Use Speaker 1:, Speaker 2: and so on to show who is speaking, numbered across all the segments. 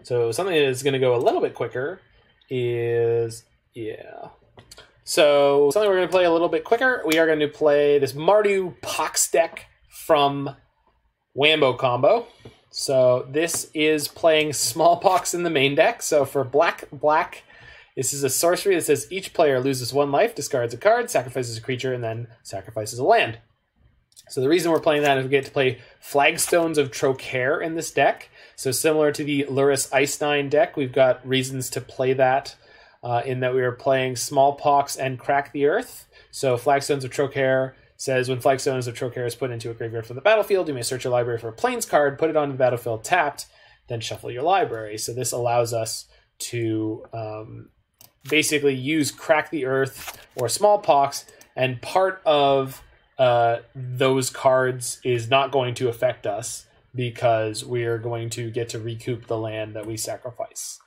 Speaker 1: So something that is going to go a little bit quicker is, yeah. So something we're going to play a little bit quicker, we are going to play this Mardu Pox deck from Wambo Combo. So this is playing Smallpox in the main deck. So for black, this is a sorcery that says each player loses 1 life, discards a card, sacrifices a creature, and then sacrifices a land. So the reason we're playing that is we get to play Flagstones of Trokair in this deck. So similar to the Lurrus Ice 9 deck, we've got reasons to play that in that we are playing Smallpox and Crack the Earth. So Flagstones of Trokair says when Flagstones of Trokair is put into a graveyard from the battlefield, you may search your library for a Plains card, put it on the battlefield tapped, then shuffle your library. So this allows us to basically use Crack the Earth or Smallpox, and part of those cards is not going to affect us because we are going to get to recoup the land that we sacrifice.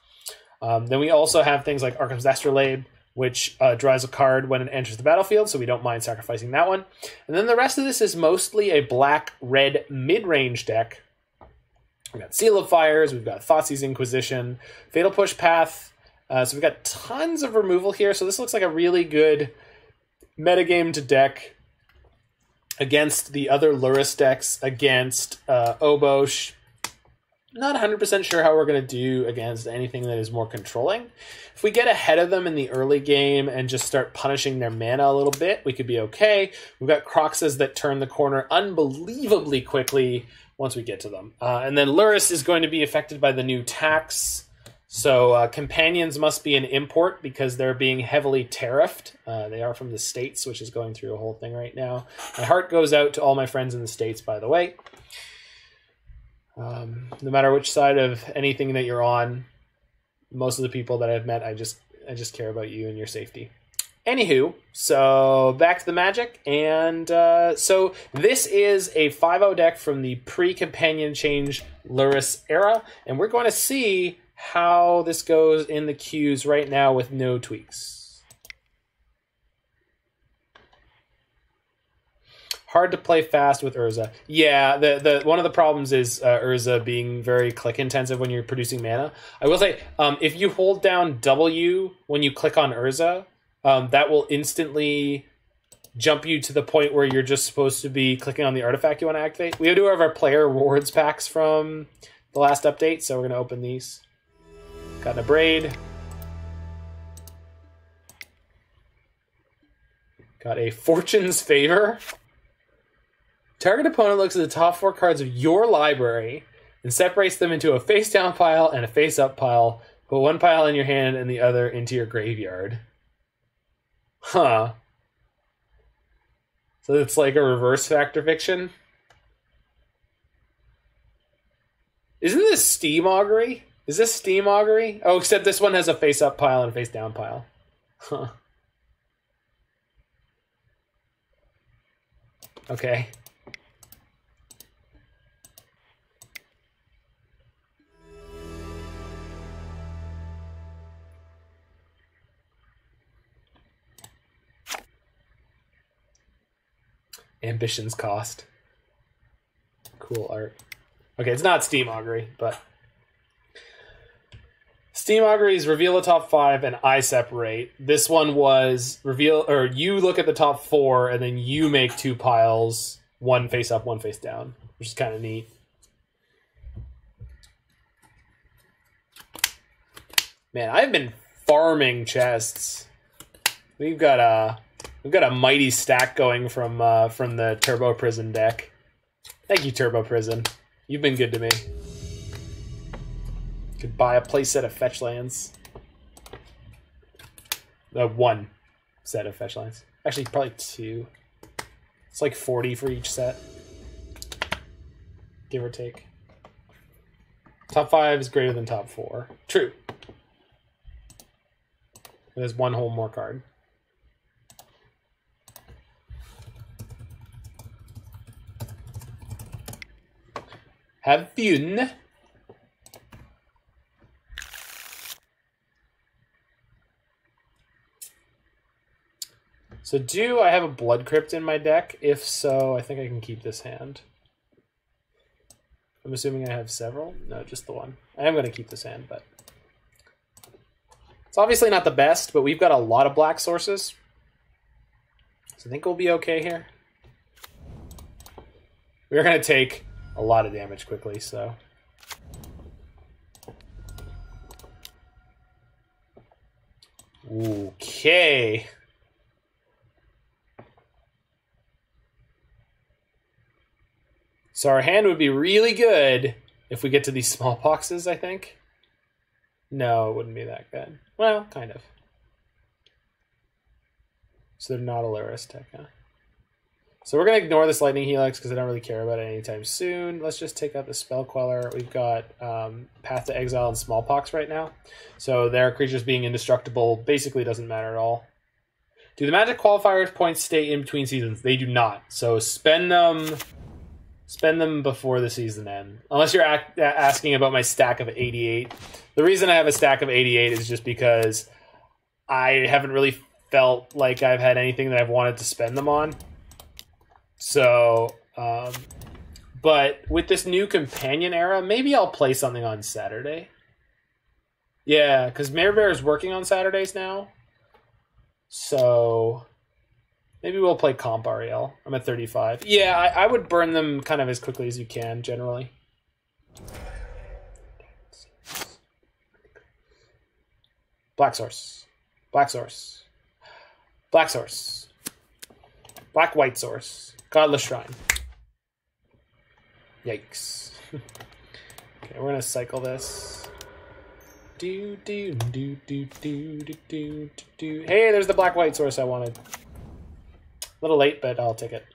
Speaker 1: Then we also have things like Arcum's Astrolabe, which draws a card when it enters the battlefield, so we don't mind sacrificing that one. And then the rest of this is mostly a black-red mid-range deck. We've got Seal of Fires, we've got Thoughtseize Inquisition, Fatal Push Path, so we've got tons of removal here, so this looks like a really good metagame to deck against the other Lurrus decks, against Obosh. Not 100% sure how we're going to do against anything that is more controlling. If we get ahead of them in the early game and just start punishing their mana a little bit, we could be okay. We've got Kroxas that turn the corner unbelievably quickly once we get to them. And then Lurrus is going to be affected by the new tax. So companions must be an import because they're being heavily tariffed. They are from the States, which is going through a whole thing right now. My heart goes out to all my friends in the States, by the way. No matter which side of anything that you're on, most of the people that I've met, I just care about you and your safety. Anywho, so back to the Magic, and so this is a 5-0 deck from the pre-companion change Lurrus era, and we're going to see how this goes in the queues right now with no tweaks. Hard to play fast with Urza. Yeah, the one of the problems is Urza being very click intensive when you're producing mana. I will say, if you hold down W when you click on Urza, that will instantly jump you to the point where you're just supposed to be clicking on the artifact you want to activate. We do have our player rewards packs from the last update, so we're going to open these. Got a Braid. Got a Fortune's Favor. Target opponent looks at the top 4 cards of your library and separates them into a face-down pile and a face-up pile. Put one pile in your hand and the other into your graveyard. Huh. So it's like a reverse Fact or Fiction? Isn't this Steam Augury? Is this Steam Augury? Oh, except this one has a face-up pile and a face-down pile. Huh. Okay. Ambition's Cost. Cool art. Okay, it's not Steam Augury, but Steam Augury is reveal the top 5 and I separate. This one was reveal, or you look at the top 4 and then you make 2 piles, one face up, one face down, which is kind of neat. Man, I've been farming chests. We've got a mighty stack going from the Turbo Prison deck. Thank you, Turbo Prison. You've been good to me. Could buy a play set of fetch lands. One set of fetch lands. Actually, probably 2. It's like 40 for each set. Give or take. Top 5 is greater than top 4. True. There's one whole more card. Have fun. So do I have a Blood Crypt in my deck? If so, I think I can keep this hand. I'm assuming I have several. No, just the one. I am going to keep this hand, but it's obviously not the best, but we've got a lot of black sources. So I think we'll be okay here. We're going to take a lot of damage quickly, so... Okay. So our hand would be really good if we get to these smallpoxes, I think. No, it wouldn't be that good. Well, kind of. So they're not a Lurrus tech, huh? So we're going to ignore this Lightning Helix because I don't really care about it anytime soon. Let's just take out the Spell Queller. We've got Path to Exile and Smallpox right now. So their creatures being indestructible basically doesn't matter at all. Do the Magic Qualifiers points stay in between seasons? They do not. So spend them before the season end. Unless you're asking about my stack of 88. The reason I have a stack of 88 is just because I haven't really felt like I've had anything that I've wanted to spend them on. So, but with this new companion era, maybe I'll play something on Saturday. Yeah, because Mare Bear is working on Saturdays now. So, maybe we'll play Comp Ariel. I'm at 35. Yeah, I would burn them kind of as quickly as you can, generally. Black Source. Black Source. Black Source. Black White Source. Godless Shrine. Yikes. Okay, we're gonna cycle this. Hey, there's the black white source I wanted. A little late, but I'll take it.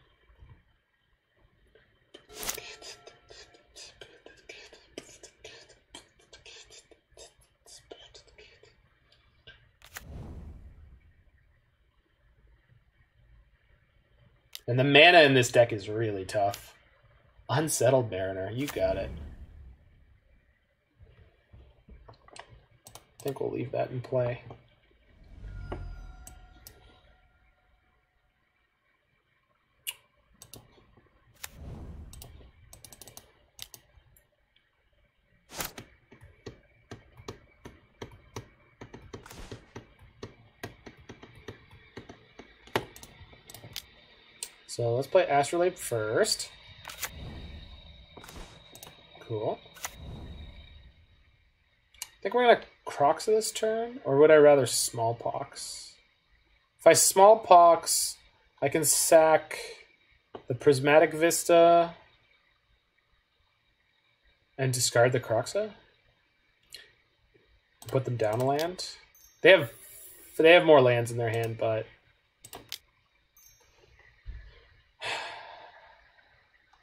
Speaker 1: And the mana in this deck is really tough. Unsettled Mariner, you got it. I think we'll leave that in play. So let's play Astrolabe first. Cool. I think we're going to Kroxa this turn, or would I rather Smallpox? If I Smallpox, I can sack the Prismatic Vista and discard the Kroxa. Put them down a land. They have more lands in their hand, but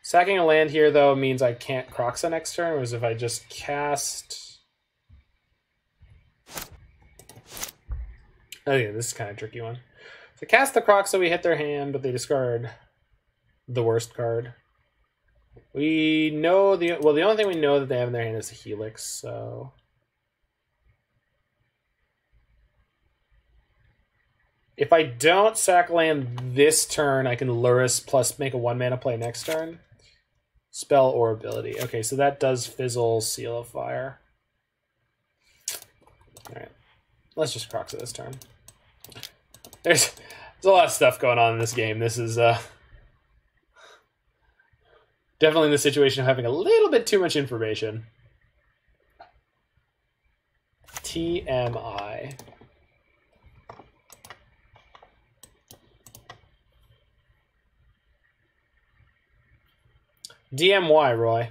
Speaker 1: sacking a land here, though, means I can't Kroxa next turn, whereas if I just cast... Oh yeah, this is kind of a tricky one. So cast the Kroxa, we hit their hand, but they discard the worst card. We know the only thing we know that they have in their hand is a Helix, so... If I don't sack land this turn, I can Lurrus plus make a 1-mana play next turn. Spell or ability. Okay, so that does fizzle Seal of Fire. Alright. Let's just Kroxa this turn. There's a lot of stuff going on in this game. This is definitely in the situation of having a little bit too much information. TMI. DMY, Roy.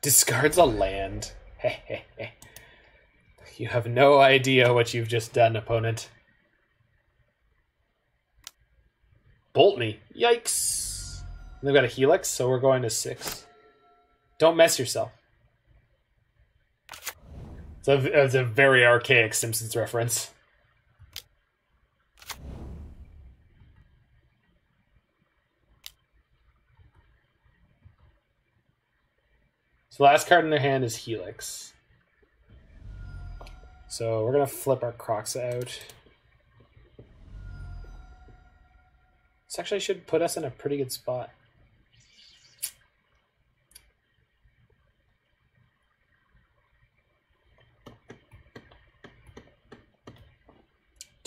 Speaker 1: Discards a land. You have no idea what you've just done, opponent. Bolt me. Yikes. They've got a Helix, so we're going to 6. Don't mess yourself. It's a very archaic Simpsons reference. So the last card in their hand is Helix. So we're going to flip our Kroxa out. This actually should put us in a pretty good spot.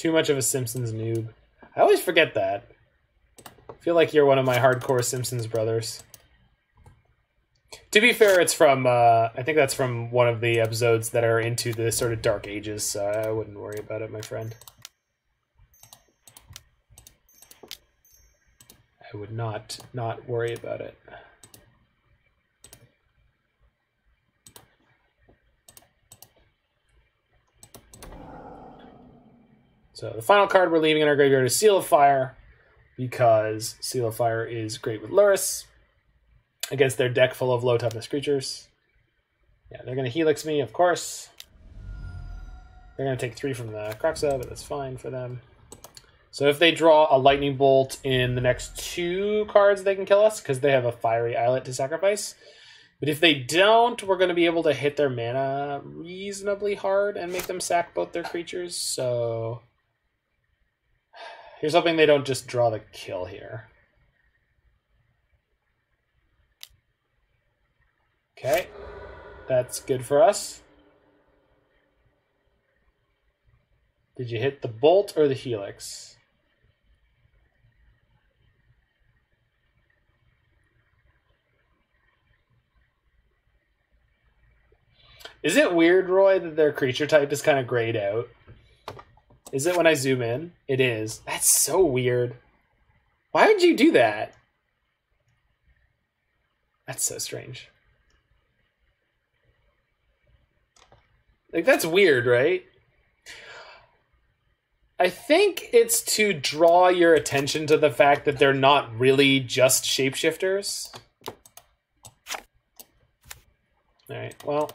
Speaker 1: Too much of a Simpsons noob. I always forget that. I feel like you're one of my hardcore Simpsons brothers. To be fair, it's from, I think that's from one of the episodes that are into the sort of dark ages, so I wouldn't worry about it, my friend. I would not worry about it. So the final card we're leaving in our graveyard is Seal of Fire, because Seal of Fire is great with Lurrus against their deck full of low toughness creatures. Yeah, they're going to Helix me, of course. They're going to take 3 from the Kroxa, but that's fine for them. So if they draw a Lightning Bolt in the next 2 cards, they can kill us, because they have a Fiery Islet to sacrifice. But if they don't, we're going to be able to hit their mana reasonably hard and make them sack both their creatures, so... Here's hoping they don't just draw the kill here. Okay, that's good for us. Did you hit the bolt or the helix? Is it weird, Roy, that their creature type is kind of grayed out? Is it when I zoom in? It is. That's so weird. Why would you do that? That's so strange. Like, that's weird, right? I think it's to draw your attention to the fact that they're not really just shapeshifters. Alright, well,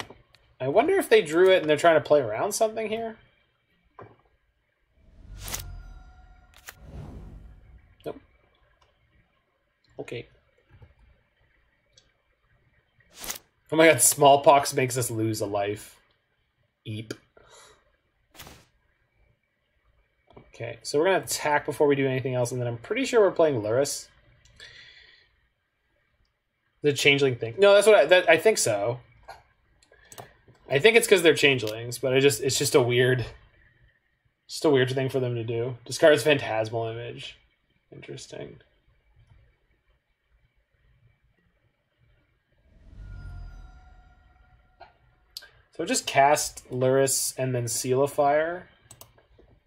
Speaker 1: I wonder if they drew it and they're trying to play around something here. Nope. Okay. Oh my god, Smallpox makes us lose a life. Eep. Okay, so we're going to attack before we do anything else, and then I'm pretty sure we're playing Lurrus. The changeling thing. No, that's what I think so. I think it's because they're changelings, but it's just a weird thing for them to do. Discards Phantasmal Image. Interesting. So just cast Lurrus and then Seal of Fire.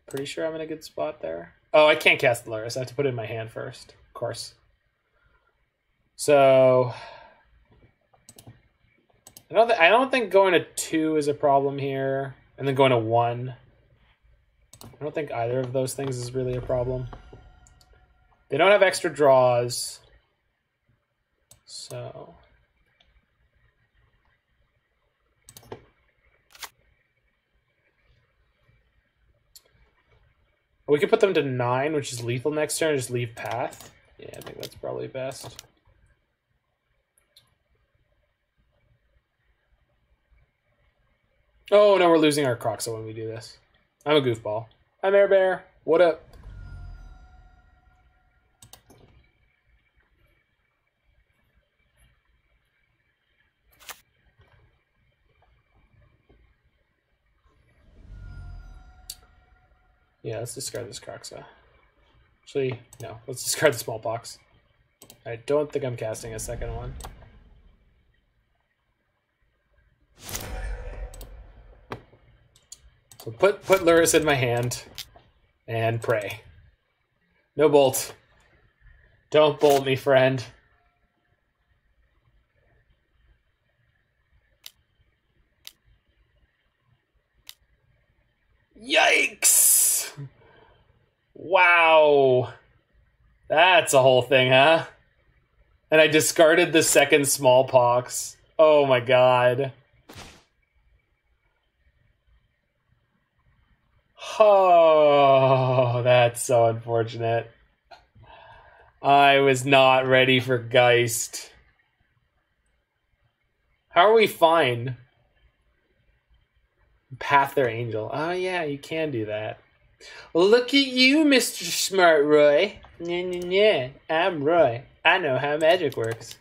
Speaker 1: Pretty sure I'm in a good spot there. Oh, I can't cast Lurrus. I have to put it in my hand first, of course. So I don't think going to 2 is a problem here, and then going to 1. I don't think either of those things is really a problem. They don't have extra draws, so we could put them to 9, which is lethal next turn, and just leave path. Yeah, I think that's probably best. Oh, no, we're losing our Kroxa when we do this. I'm a goofball. I'm Air Bear. What up? Yeah, let's discard this Kroxa. Actually, no. Let's discard the Smallpox. I don't think I'm casting a second one. So put Lurrus in my hand and pray. No bolt. Don't bolt me, friend. Yikes! Wow. That's a whole thing, huh? And I discarded the second Smallpox. Oh my god. Oh, that's so unfortunate. I was not ready for Geist. How are we fine? Path their angel. Oh yeah, you can do that. Well, look at you, Mr. Smart Roy. Yeah, I'm Roy. I know how magic works.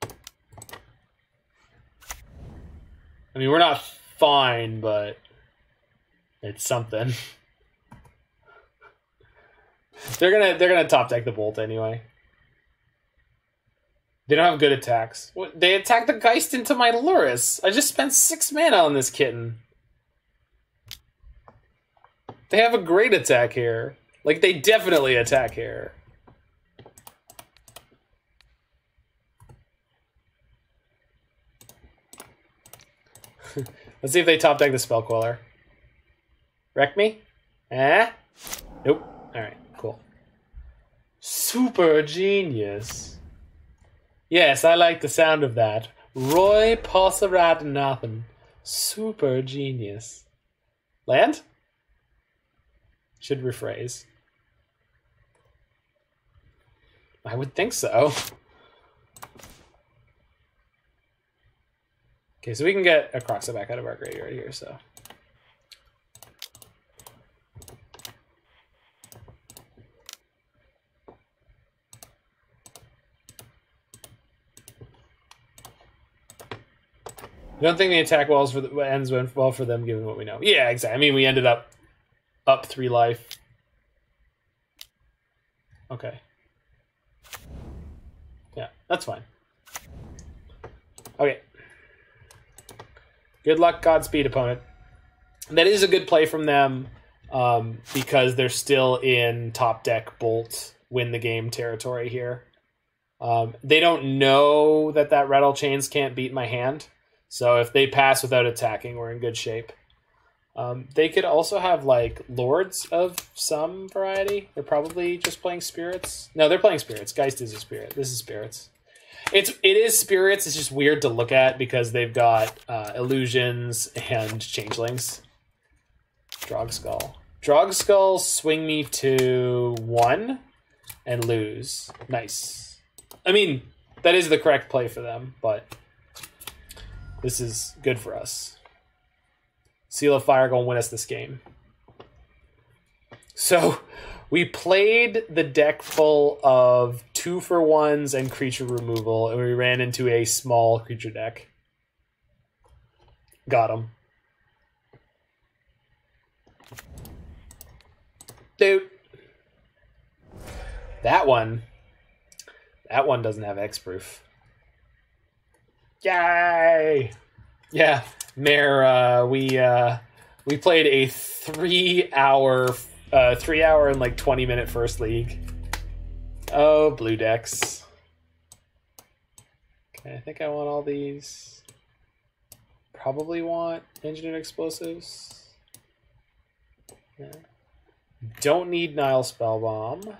Speaker 1: I mean, we're not fine, but it's something. They're gonna top deck the Bolt anyway. They don't have good attacks. What? They attacked the Geist into my Lurrus. I just spent 6 mana on this kitten. They have a great attack here. Like, they definitely attack here. Let's see if they top deck the Spell Queller. Wreck me? Eh? Nope. Alright, cool. Super genius. Yes, I like the sound of that. Roy Posseradnathan. Super genius. Land? Should rephrase. I would think so. Okay, so we can get a Kroxa back out of our graveyard here, so. I don't think the attack ends well for them, given what we know. Yeah, exactly. I mean, we ended up 3 life. Okay. Yeah, that's fine. Okay. Good luck, Godspeed, opponent. That is a good play from them because they're still in top deck Bolt, win the game territory here. They don't know that Rattle Chains can't beat my hand. So if they pass without attacking, we're in good shape. They could also have, like, Lords of some variety. They're probably just playing Spirits. No, they're playing Spirits. Geist is a Spirit. This is Spirits. It is Spirits. It's just weird to look at because they've got Illusions and Changelings. Drogskull. Drogskull, swing me to 1 and lose. Nice. I mean, that is the correct play for them, but this is good for us. Seal of Fire gonna win us this game. So we played the deck full of 2-for-1s and creature removal, and we ran into a small creature deck. Got him. Dude. That one doesn't have Hexproof. Yay! Yeah, Mare, we played a 3-hour and like 20-minute first league. Oh, blue decks. Okay, I think I want all these. Probably want Engineered Explosives. Yeah. Don't need Nihil Spellbomb.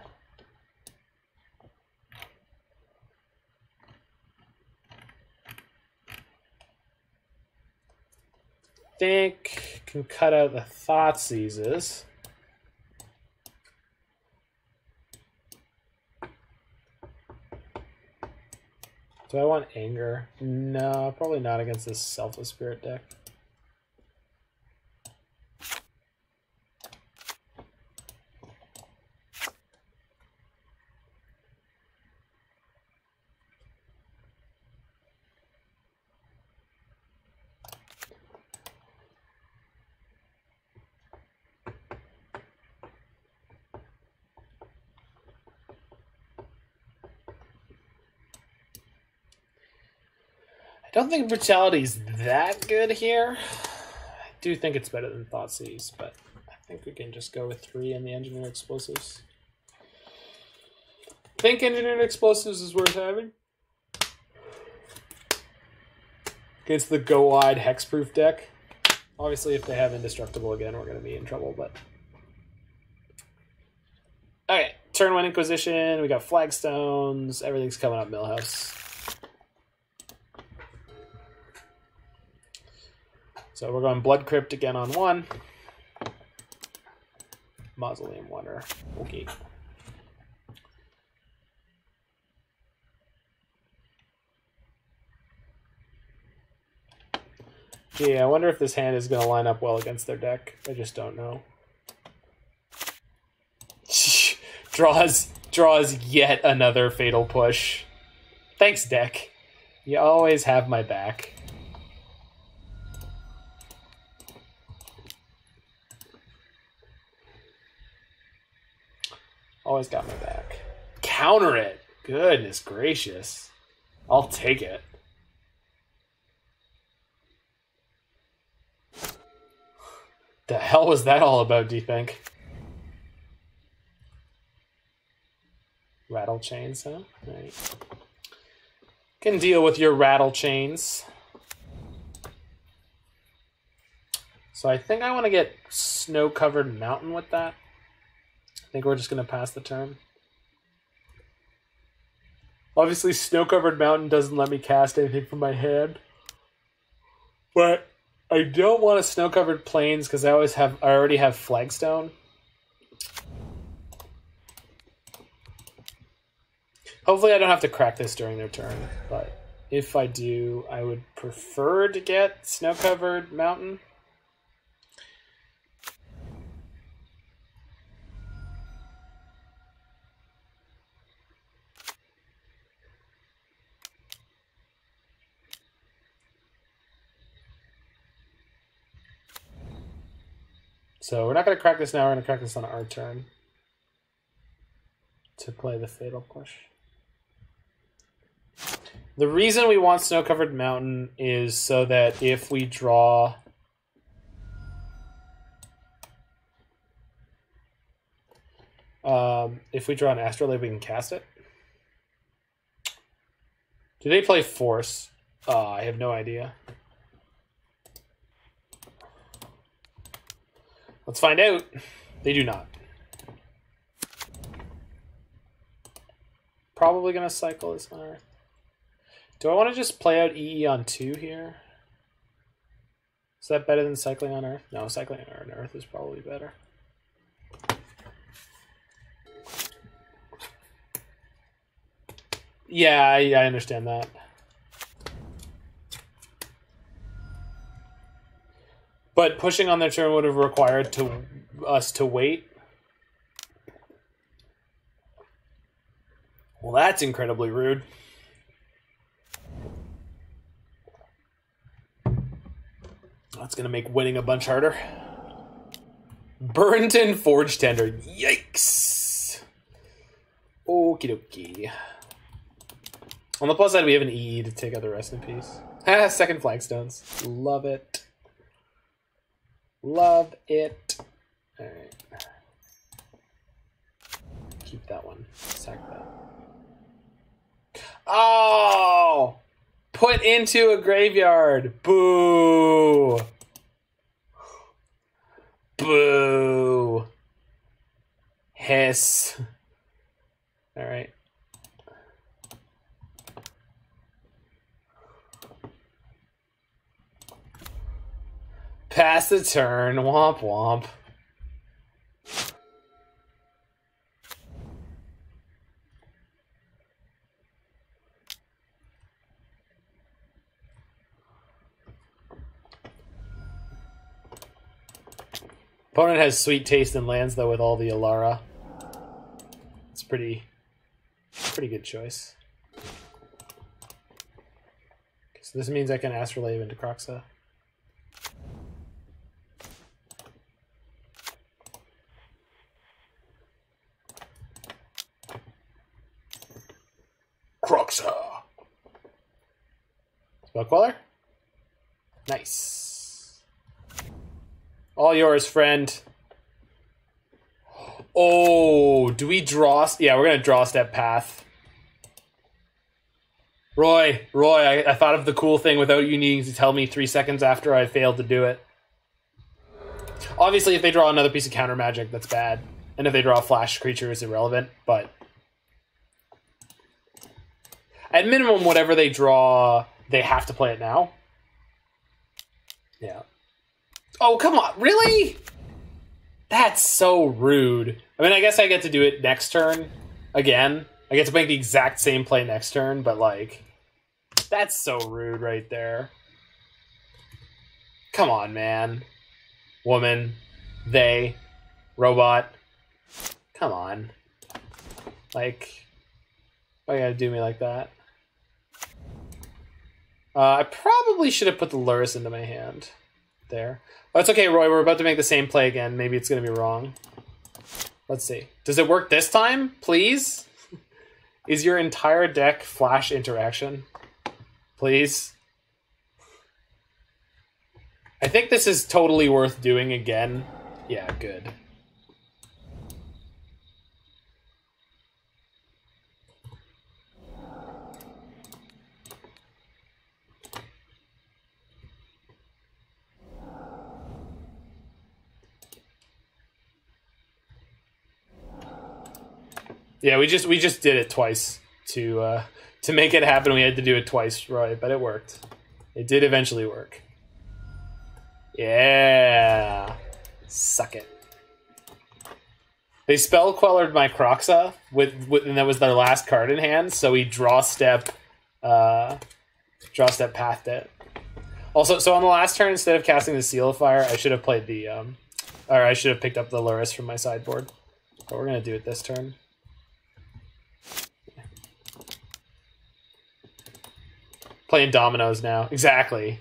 Speaker 1: Think can cut out the Thoughtseizes. Do I want Anger? No, probably not against this Selfless Spirit deck. I don't think Brutality's that good here. I do think it's better than Thoughtseize, but I think we can just go with 3 in the Engineered Explosives. I think Engineered Explosives is worth having. Against the Go Wide Hexproof deck. Obviously, if they have Indestructible again, we're going to be in trouble, but... Okay, turn 1 Inquisition, we got Flagstones, everything's coming up Millhouse. So we're going Blood Crypt again on 1. Mausoleum Wonder. Okay. Yeah, I wonder if this hand is going to line up well against their deck. I just don't know. Draws yet another Fatal Push. Thanks, deck. You always have my back. always got my back. Counter it. Goodness gracious. I'll take it. The hell was that all about, do you think? Rattle chains, huh? Right. Can deal with your rattle chains. So I think I want to get snow-covered mountain with that. I think we're just going to pass the turn. Obviously, snow-covered mountain doesn't let me cast anything from my hand. But I don't want a snow-covered plains because I already have flagstone. Hopefully I don't have to crack this during their turn, but if I do, I would prefer to get snow-covered mountain. So we're not going to crack this now, we're going to crack this on our turn to play the Fatal Push. The reason we want Snow-Covered Mountain is so that if we draw... if we draw an Astrolabe, we can cast it. Do they play Force? I have no idea. Let's find out. They do not. Probably going to cycle this Unearth. Do I want to just play out EE on 2 here? Is that better than cycling on Earth? No, cycling on Earth is probably better. Yeah, I understand that. But pushing on their turn would have required us to wait. Well, that's incredibly rude. That's going to make winning a bunch harder. Burnt-in Forge Tender. Yikes. Okie dokie. On the plus side, we have an EE to take out the rest in peace. Second Flagstones. Love it. Love it. Alright. Keep that one. Sack that. Oh! Put into a graveyard. Boo! Boo! Hiss. Alright. Pass the turn. Womp womp. Opponent has sweet taste in lands, though, with all the Alara. It's pretty good choice. So this means I can Astrolabe into Kroxa. Kroxa. Spell Queller. Nice. All yours, friend. Oh, do we draw? Yeah, we're going to draw step path. Roy, I thought of the cool thing without you needing to tell me 3 seconds after I failed to do it. Obviously, if they draw another piece of counter magic, that's bad. And if they draw a flash creature, it's irrelevant, but... At minimum, whatever they draw, they have to play it now. Yeah. Oh, come on. Really? That's so rude. I mean, I guess I get to do it next turn again. I get to make the exact same play next turn, but, like, that's so rude right there. Come on, man. Woman. They. Robot. Come on. Like, why you gotta do me like that? I probably should have put the Lurrus into my hand. There. Oh, it's okay, Roy. We're about to make the same play again. Maybe it's going to be wrong. Let's see. Does it work this time, please? Is your entire deck flash interaction? Please? I think this is totally worth doing again. Yeah, good. Yeah, we just did it twice to make it happen. We had to do it twice, Roy, but it worked. It did eventually work. Yeah, suck it. They spell quellered my Kroxa and that was their last card in hand. So we draw step pathed it. Also, so on the last turn, instead of casting the Seal of Fire, I should have played the or I should have picked up the Lurrus from my sideboard. But we're gonna do it this turn. Playing dominoes now. Exactly.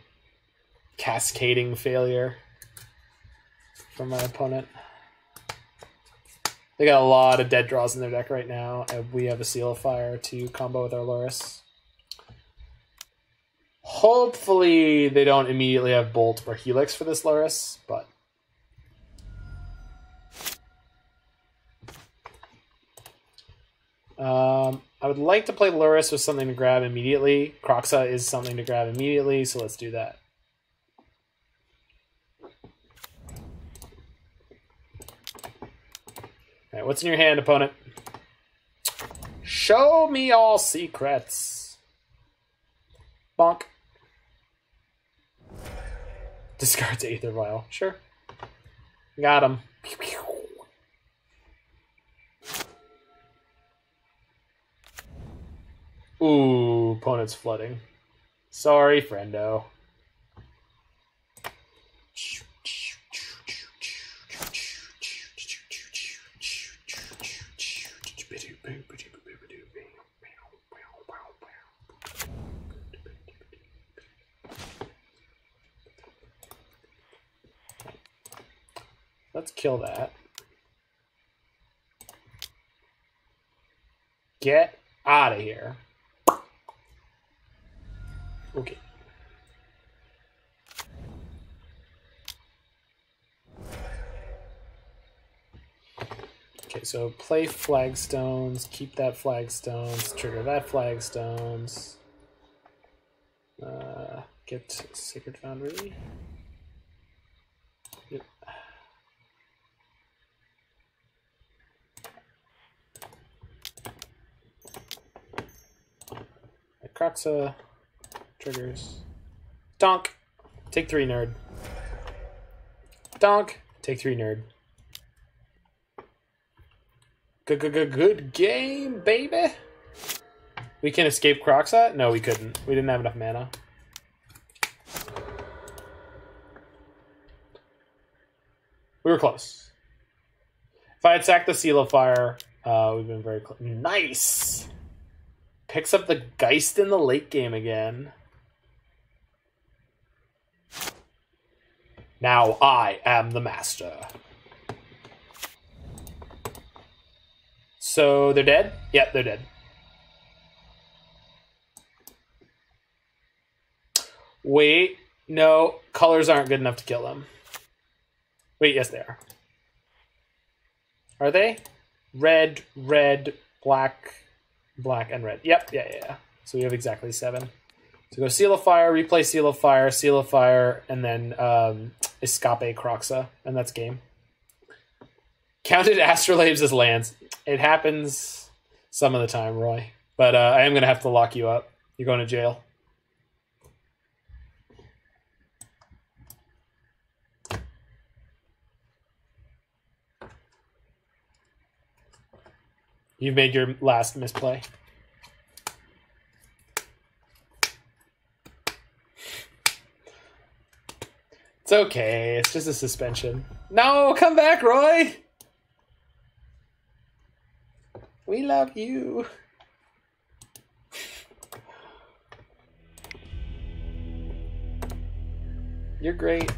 Speaker 1: Cascading failure from my opponent. They got a lot of dead draws in their deck right now. And we have a Seal of Fire to combo with our Lurrus. Hopefully they don't immediately have Bolt or Helix for this Lurrus, but... I would like to play Lurrus with something to grab immediately. Kroxa is something to grab immediately, so let's do that. Alright, what's in your hand, opponent? Show me all secrets. Bonk. Discards Aether Vial. Sure. Got him. Pew, pew. Ooh, opponent's flooding. Sorry, friendo. Let's kill that. Get out of here. Okay. Okay, so play Flagstones, keep that Flagstones, trigger that Flagstones. Get Sacred Foundry. Yep. Kroxa. Triggers. Donk. Take 3, nerd. Donk. Take 3, nerd. Good game, baby. We can escape Kroxa? No, we couldn't. We didn't have enough mana. We were close. If I had sacked the Seal of Fire, we've been very close. Nice! Picks up the Geist in the late game again. Now I am the master. So they're dead? Yep, they're dead. Wait, no, colors aren't good enough to kill them. Wait, yes they are. Are they? Red, red, black, black, and red. Yep, yeah. So we have exactly 7. So go Seal of Fire, replay Seal of Fire, and then Escape Kroxa, and that's game. Counted Astrolabes as lands. It happens some of the time, Roy. But I am going to have to lock you up. You're going to jail. You've made your last misplay. It's okay. It's just a suspension. No, come back, Roy! We love you. You're great.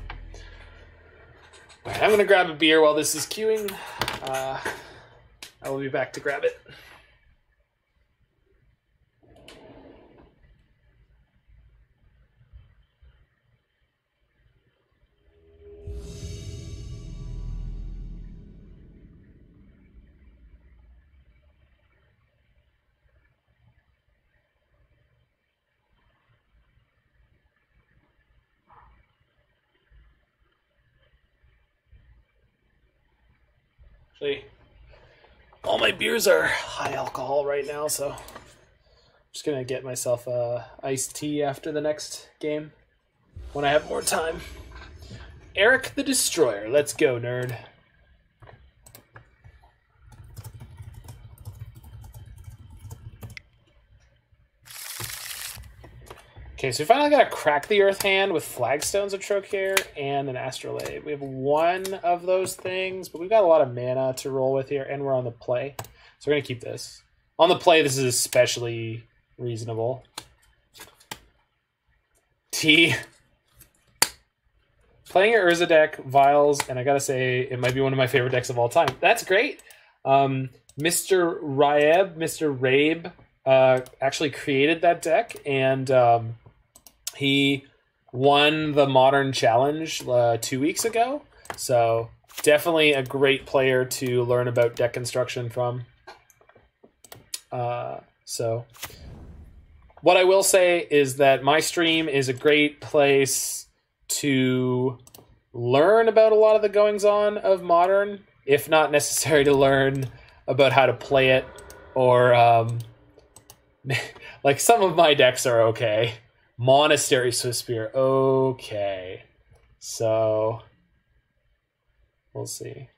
Speaker 1: All right, I'm going to grab a beer while this is queuing. I will be back to grab it. Actually, all my beers are high alcohol right now, so I'm just gonna get myself a iced tea after the next game when I have more time. Eric the Destroyer, let's go, nerd. Okay, so we finally got to crack the Earth hand with Flagstones of Trokair and an Astrolabe. We have one of those things, but we've got a lot of mana to roll with here, and we're on the play. So we're going to keep this. On the play, this is especially reasonable. T. Playing your Urza deck, Vials, and I got to say, it might be one of my favorite decks of all time. That's great. Mr. Rabe actually created that deck, and he won the Modern Challenge 2 weeks ago. So definitely a great player to learn about deck construction from. So what I will say is that my stream is a great place to learn about a lot of the goings-on of Modern, if not necessary to learn about how to play it, or like some of my decks are okay. Monastery Swiftspear, okay. So we'll see.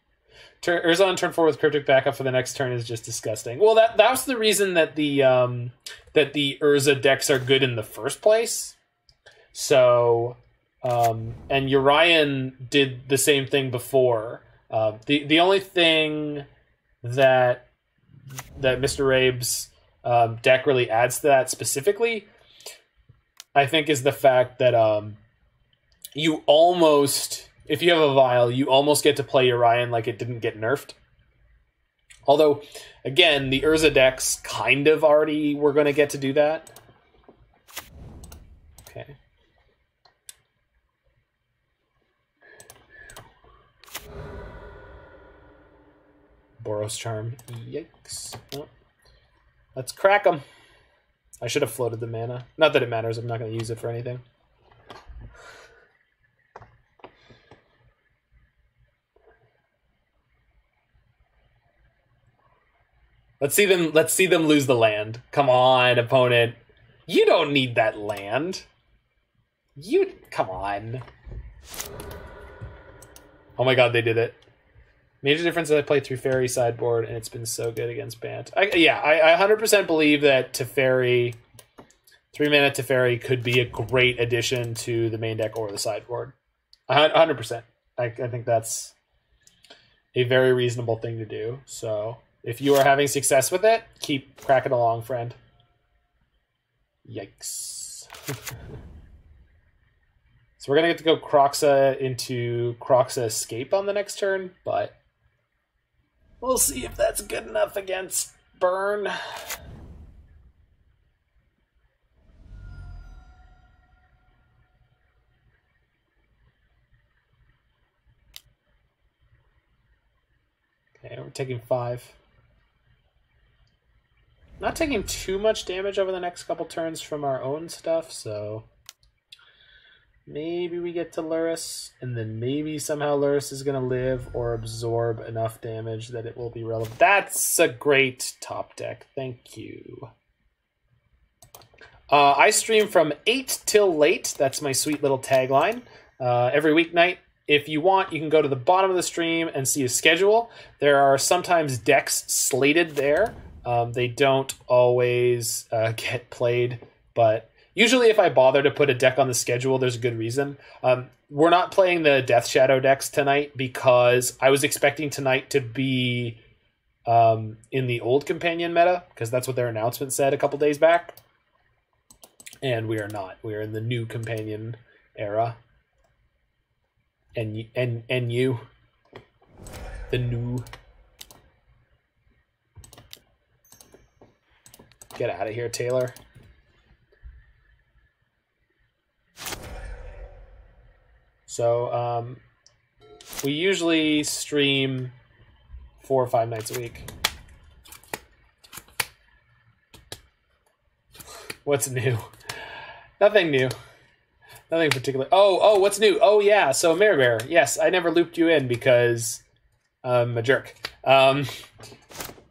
Speaker 1: Urza on turn 4 with Cryptic backup for the next turn is just disgusting. Well, that was the reason that the Urza decks are good in the first place. So and Urian did the same thing before. The only thing that Mr. Rabe's deck really adds to that specifically, I think, is the fact that you almost, if you have a Vial, you almost get to play Urian like it didn't get nerfed. Although, again, the Urza decks kind of already were going to get to do that. Okay. Boros Charm. Yikes. Oh. Let's crack them. I should have floated the mana. Not that it matters. I'm not going to use it for anything. Let's see them lose the land. Come on, opponent. You don't need that land. Come on. Oh my god, they did it. Major difference is I play through Teferi sideboard, and it's been so good against Bant. I 100% believe that Teferi, 3-mana Teferi, could be a great addition to the main deck or the sideboard. 100%. I think that's a very reasonable thing to do. So if you are having success with it, keep cracking along, friend. Yikes. So we're going to get to go Kroxa into Kroxa Escape on the next turn, but we'll see if that's good enough against Burn. Okay, we're taking 5. Not taking too much damage over the next couple turns from our own stuff, so maybe we get to Lurrus, and then maybe somehow Lurrus is going to live or absorb enough damage that it will be relevant. That's a great top deck. Thank you. I stream from 8 till late. That's my sweet little tagline. Every weeknight. If you want, you can go to the bottom of the stream and see a schedule. There are sometimes decks slated there. They don't always get played, but usually if I bother to put a deck on the schedule, there's a good reason. We're not playing the Death Shadow decks tonight because I was expecting tonight to be in the old companion meta, because that's what their announcement said a couple days back. And we are not. We are in the new companion era. And you, the new. Get out of here, Taylor. So, we usually stream 4 or 5 nights a week. What's new? Nothing new. Nothing particular. Oh, what's new? Oh, yeah. So, Mare Bear. Yes, I never looped you in because I'm a jerk.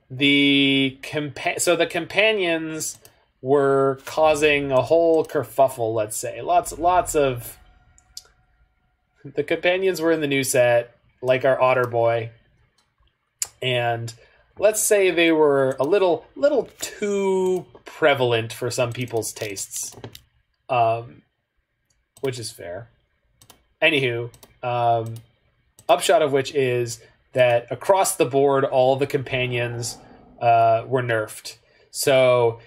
Speaker 1: The companions were causing a whole kerfuffle, let's say. Lots of... The companions were in the new set, like our Otter Boy. And let's say they were a little too prevalent for some people's tastes. Which is fair. Anywho, upshot of which is that across the board, all the companions were nerfed. So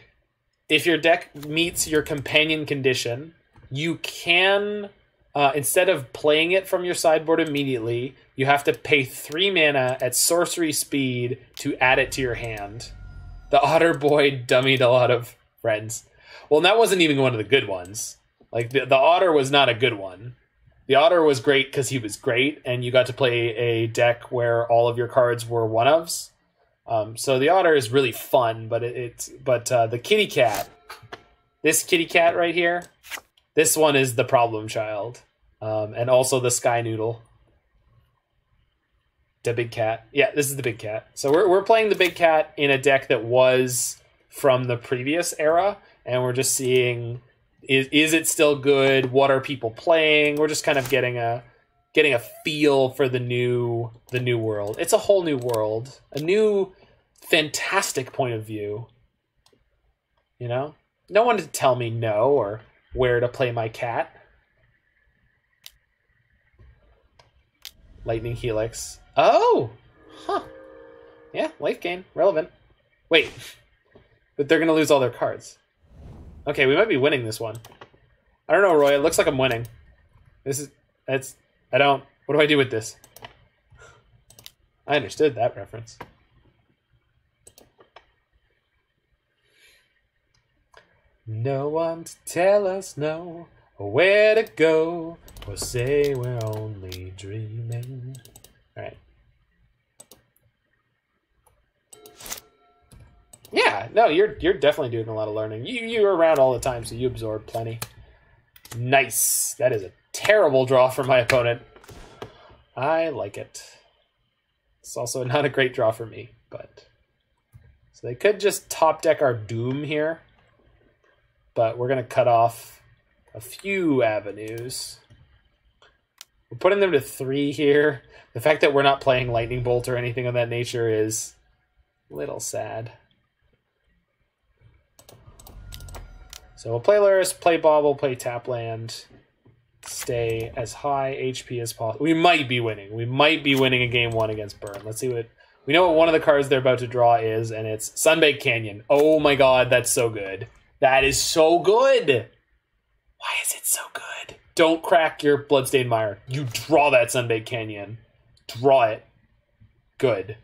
Speaker 1: if your deck meets your companion condition, you can, instead of playing it from your sideboard immediately, you have to pay 3 mana at sorcery speed to add it to your hand. The Otter Boy dummied a lot of friends. Well, and that wasn't even one of the good ones. Like, the Otter was not a good one. The Otter was great because he was great, and you got to play a deck where all of your cards were one-ofs. So the Otter is really fun, but the kitty cat, this kitty cat right here, this one is the problem child. And also the Sky Noodle. The big cat. Yeah, this is the big cat. So we're playing the big cat in a deck that was from the previous era, and we're just seeing... Is it still good? What are people playing? We're just kind of getting a feel for the new world. It's a whole new world, a new fantastic point of view. You know, no one to tell me no or where to play my cat. Lightning Helix. Oh, huh? Yeah, life gain relevant. Wait, but they're gonna lose all their cards. Okay, we might be winning this one. I don't know, Roy. It looks like I'm winning. What do I do with this? I understood that reference. No one to tell us no, or where to go, or say we're only dreaming. All right. Yeah, no, you're definitely doing a lot of learning. You're around all the time, so you absorb plenty. Nice. That is a terrible draw for my opponent. I like it. It's also not a great draw for me, but... So they could just top deck our Doom here, but we're going to cut off a few avenues. We're putting them to 3 here. The fact that we're not playing Lightning Bolt or anything of that nature is a little sad. So we'll play Lurrus, play Bauble, play Tapland, stay as high HP as possible. We might be winning. We might be winning a game 1 against Burn. Let's see what... We know what one of the cards they're about to draw is, and it's Sunbaked Canyon. Oh my god, that's so good. That is so good! Why is it so good? Don't crack your Bloodstained Mire. You draw that Sunbaked Canyon. Draw it. Good.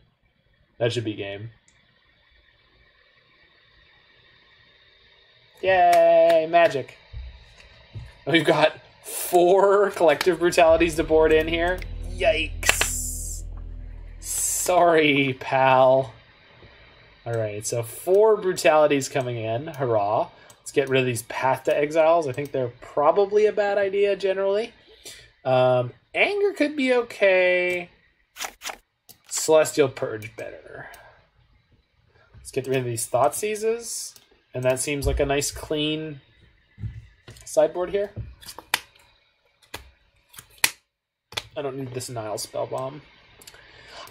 Speaker 1: That should be game. Yay, magic. We've got 4 Collective Brutalities to board in here. Yikes. Sorry, pal. Alright, so 4 Brutalities coming in. Hurrah. Let's get rid of these Path to Exiles. I think they're probably a bad idea, generally. Anger could be okay. Celestial Purge better. Let's get rid of these Thoughtseizes. And that seems like a nice, clean sideboard here. I don't need this Nihil Spellbomb.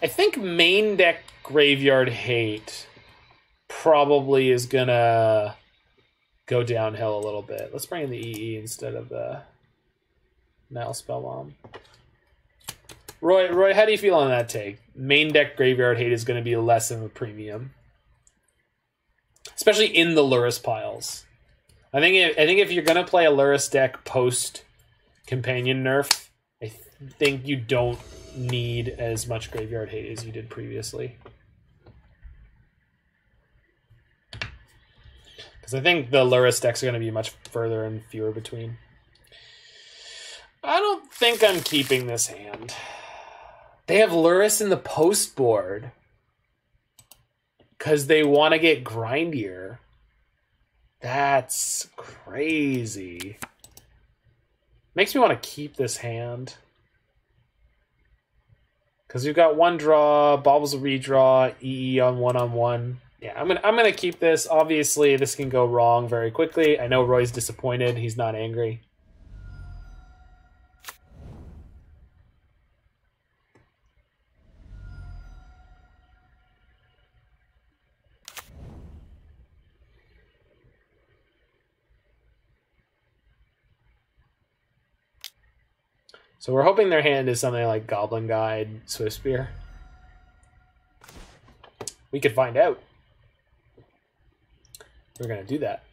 Speaker 1: I think main deck Graveyard Hate probably is going to go downhill a little bit. Let's bring in the EE instead of the Nihil Spellbomb. Roy, how do you feel on that take? Main deck Graveyard Hate is going to be less of a premium. Especially in the Lurrus piles. I think if you're going to play a Lurrus deck post-Companion nerf, I think you don't need as much Graveyard Hate as you did previously. Because I think the Lurrus decks are going to be much further and fewer between. I don't think I'm keeping this hand. They have Lurrus in the post board. Because they want to get grindier. That's crazy. Makes me want to keep this hand. Because we've got one draw, Bauble's a redraw, EE on one. Yeah, I'm gonna keep this. Obviously, this can go wrong very quickly. I know Roy's disappointed. He's not angry. So we're hoping their hand is something like Goblin Guide, Swift Spear. We could find out. We're going to do that.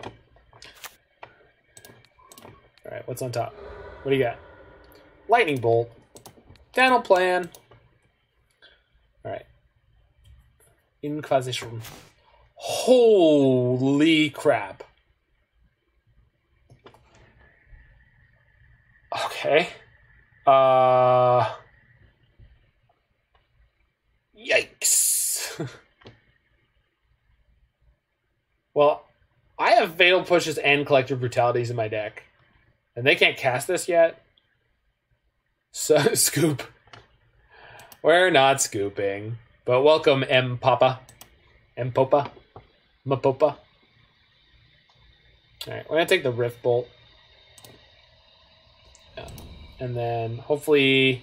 Speaker 1: All right, what's on top? What do you got? Lightning Bolt. Dental Plan. All right. Inquisition. Holy crap. Okay. Yikes. Well, I have Fatal Pushes and Collective Brutalities in my deck. And they can't cast this yet. So, scoop. We're not scooping. But welcome, M-Papa. M-Popa. M-Popa. Alright, we're going to take the Rift Bolt. Yeah. And then, hopefully,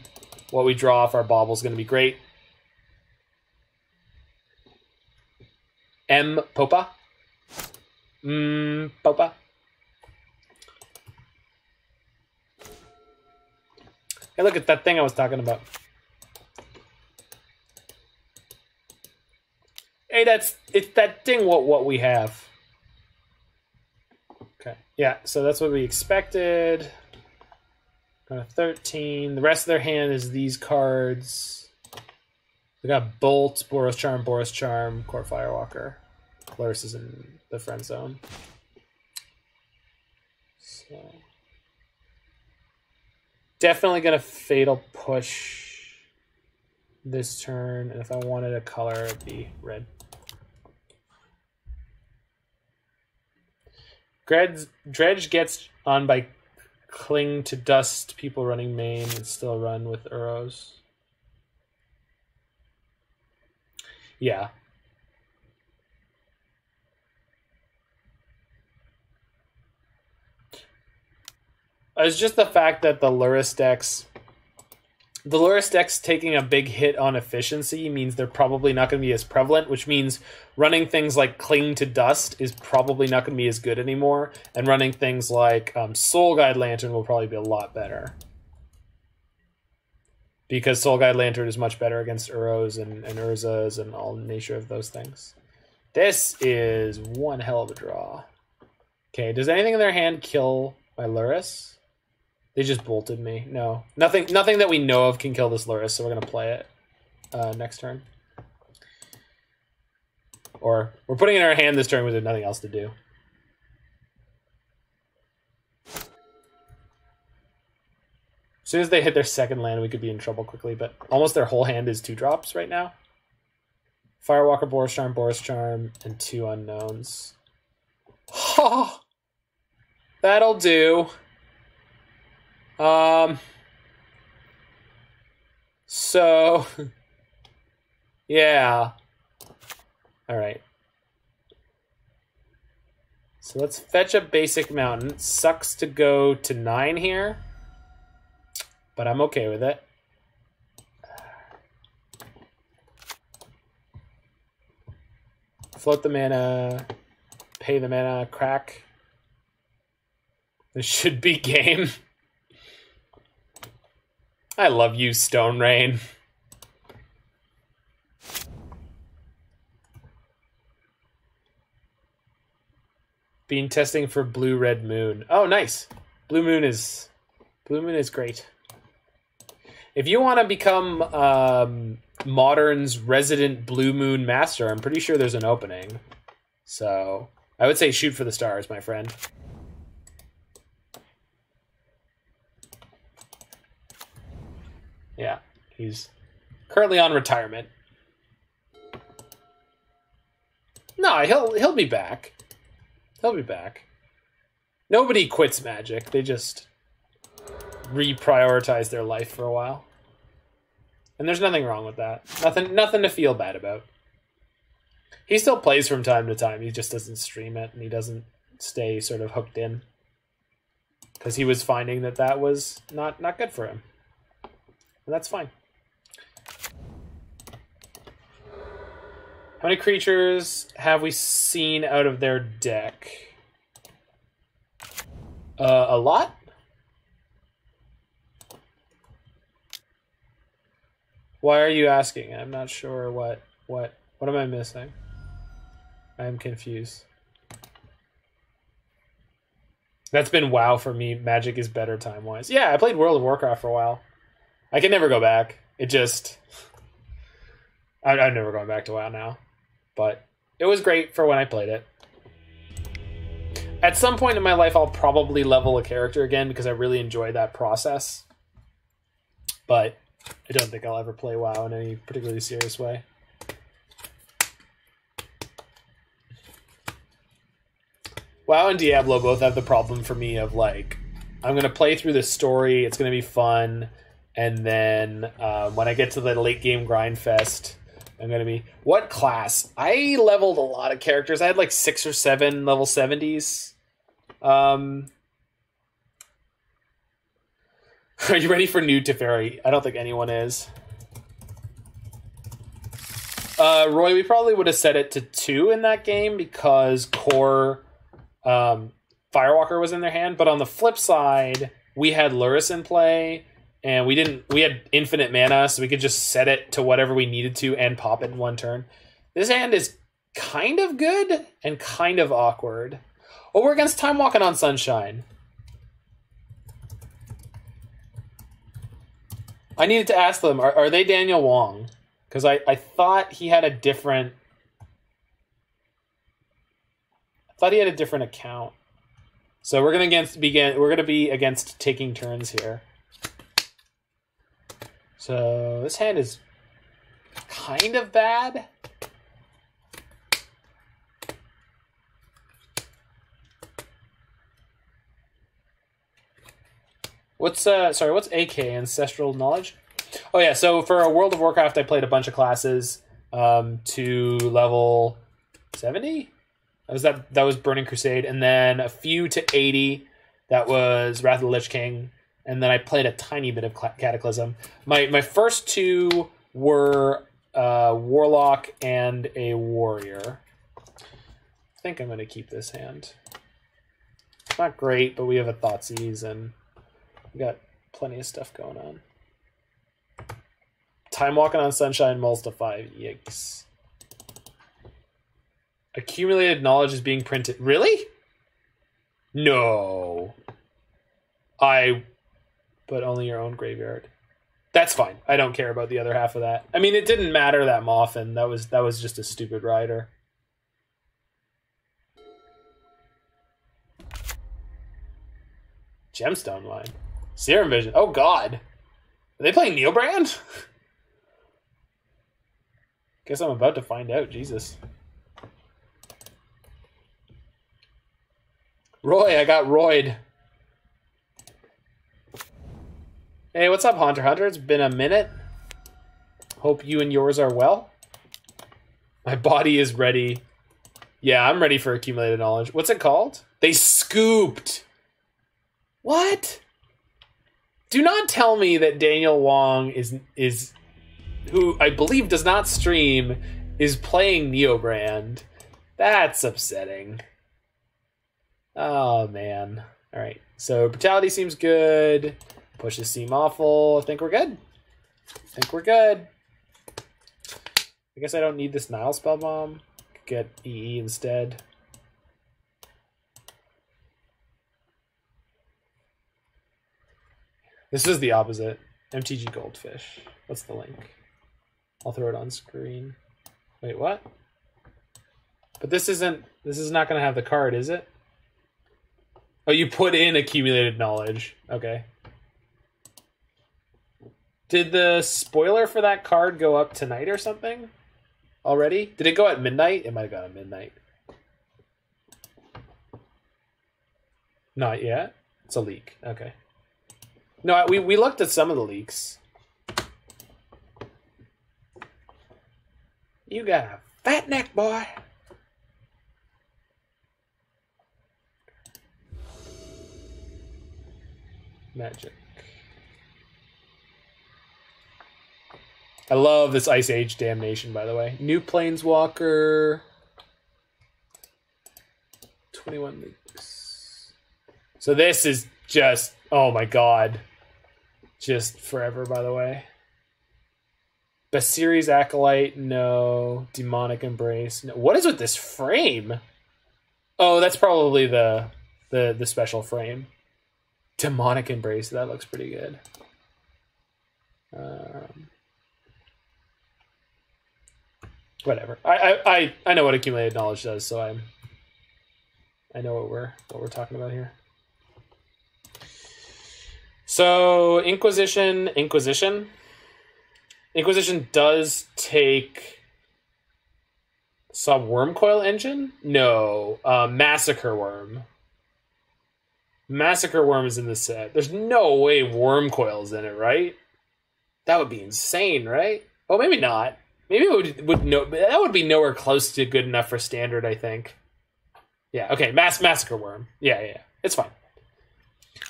Speaker 1: what we draw off our Bauble is going to be great. M-Popa. Popa. Hey, look at that thing I was talking about. Hey, it's that thing what we have. Okay. Yeah, so that's what we expected. 13. The rest of their hand is these cards. We got Bolt, Boros Charm, Court Firewalker. Lurrus is in the friend zone. So definitely gonna Fatal Push this turn, and if I wanted a color, it'd be red. Dredge gets on by Cling to Dust, people running main, and still run with Uros. Yeah. It's just the fact that the Lurrus decks taking a big hit on efficiency means they're probably not going to be as prevalent, which means running things like Cling to Dust is probably not going to be as good anymore, and running things like Soul Guide Lantern will probably be a lot better. Because Soul Guide Lantern is much better against Uros and Urzas and all the nature of those things. This is one hell of a draw. Okay, does anything in their hand kill my Lurrus? They just bolted me. No. Nothing that we know of can kill this Lurrus, so we're going to play it next turn. Or we're putting it in our hand this turn with nothing else to do. As soon as they hit their second land, we could be in trouble quickly, but almost their whole hand is 2-drops right now. Firewalker, Boros Charm, and 2 unknowns. Ha! That'll do. So, yeah. All right. So let's fetch a basic mountain. It sucks to go to 9 here, but I'm okay with it. Float the mana, pay the mana, crack. This should be game. I love you, Stone Rain. Been testing for Blue Red Moon. Oh, nice. Blue Moon is Blue Moon is great. If you want to become Modern's resident Blue Moon master, I'm pretty sure there's an opening. So I would say shoot for the stars, my friend. Yeah, he's currently on retirement. No, he'll be back. He'll be back. Nobody quits Magic. They just reprioritize their life for a while. And there's nothing wrong with that. Nothing to feel bad about. He still plays from time to time. He just doesn't stream it, and he doesn't stay sort of hooked in. Because he was finding that was not good for him. And that's fine. How many creatures have we seen out of their deck? A lot? Why are you asking? I'm not sure what am I missing? I'm confused. That's been WoW for me. Magic is better time-wise. Yeah, I played World of Warcraft for a while. I can never go back. It just... I'm never going back to WoW now. But it was great for when I played it. At some point in my life, I'll probably level a character again because I really enjoy that process. But I don't think I'll ever play WoW in any particularly serious way. WoW and Diablo both have the problem for me of like, I'm going to play through the story, it's going to be fun, and then when I get to the late game grind fest, I'm going to be... What class? I leveled a lot of characters. I had like 6 or 7 level 70s. Are you ready for new Teferi? I don't think anyone is. Roy, we probably would have set it to 2 in that game because core Firewalker was in their hand. But on the flip side, we had Lurrus in play, and we had infinite mana, so we could just set it to whatever we needed to and pop it in one turn. This hand is kind of good and kind of awkward. Oh, we're against Time Walking on Sunshine. I needed to ask them, are they Daniel Wong? Because I thought he had a different... I thought he had a different account. So we're gonna be against taking turns here. So this hand is kind of bad. What's AK, Ancestral Knowledge? Oh yeah, so for a World of Warcraft I played a bunch of classes to level 70. That was Burning Crusade, and then a few to 80. That was Wrath of the Lich King. And then I played a tiny bit of Cataclysm. My first 2 were Warlock and a Warrior. I think I'm going to keep this hand. It's not great, but we have a Thoughtseize, and we got plenty of stuff going on. Time Walking on Sunshine mulls to 5. Yikes. Accumulated Knowledge is being printed. Really? No. But only your own graveyard. That's fine. I don't care about the other half of that. I mean, it didn't matter that often. That was just a stupid rider. Gemstone line. Serum Vision. Oh, God. Are they playing Neobrand? Guess I'm about to find out. Jesus. Roy, I got Royed. Hey, what's up, Hunter? Hunter, it's been a minute. Hope you and yours are well. My body is ready. Yeah, I'm ready for Accumulated Knowledge. What's it called? They scooped. What? Do not tell me that Daniel Wong is who I believe does not stream, is playing Neobrand. That's upsetting. Oh, man. All right. So Brutality seems good. Pushes seem awful. I think we're good. I guess I don't need this Nihil Spellbomb. Get EE instead. This is the opposite. MTG Goldfish. What's the link? I'll throw it on screen. Wait, what? But this is not going to have the card, is it? Oh, you put in accumulated knowledge. Okay. Did the spoiler for that card go up tonight or something? Already? Did it go at midnight? It might have gone at midnight. Not yet? It's a leak. Okay. No, we looked at some of the leaks. You got a fat neck, boy. Magic. I love this Ice Age Damnation, by the way. New Planeswalker. 21 leaks. So this is just, oh my god. Just forever, by the way. Basiri's Acolyte, no. Demonic Embrace, no. What is with this frame? Oh, that's probably the special frame. Demonic Embrace, that looks pretty good. Whatever. I know what accumulated knowledge does, so I know what we're talking about here. So Inquisition does take Wormcoil Engine? No, Massacre Worm. Massacre Worm is in the set. There's no way Wormcoil's in it, right? That would be insane, right? Oh, maybe not. Maybe it that would be nowhere close to good enough for standard, I think. Yeah, okay, Massacre Worm. Yeah. It's fine.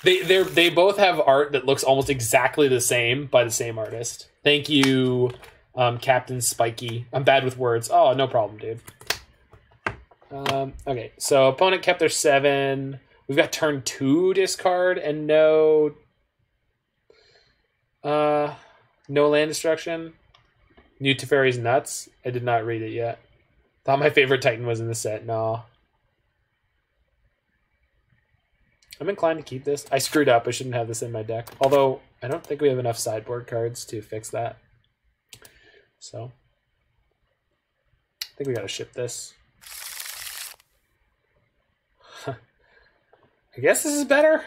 Speaker 1: They both have art that looks almost exactly the same by the same artist. Thank you, Captain Spiky. I'm bad with words. Oh, no problem, dude. Okay, so opponent kept their 7. We've got turn 2 discard and no land destruction. New Teferi's nuts. I did not read it yet. Thought my favorite Titan was in the set. No. I'm inclined to keep this. I screwed up. I shouldn't have this in my deck. Although, I don't think we have enough sideboard cards to fix that. So, I think we gotta ship this. I guess this is better.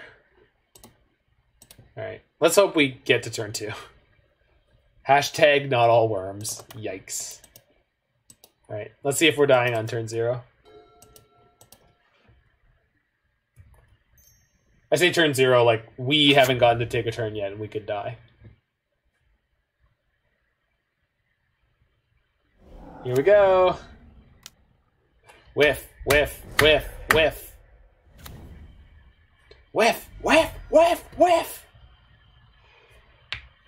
Speaker 1: Alright, let's hope we get to turn 2. Hashtag not all worms. Yikes. Alright, let's see if we're dying on turn 0. I say turn 0 like we haven't gotten to take a turn yet and we could die. Here we go. Whiff, whiff, whiff, whiff. Whiff, whiff, whiff, whiff.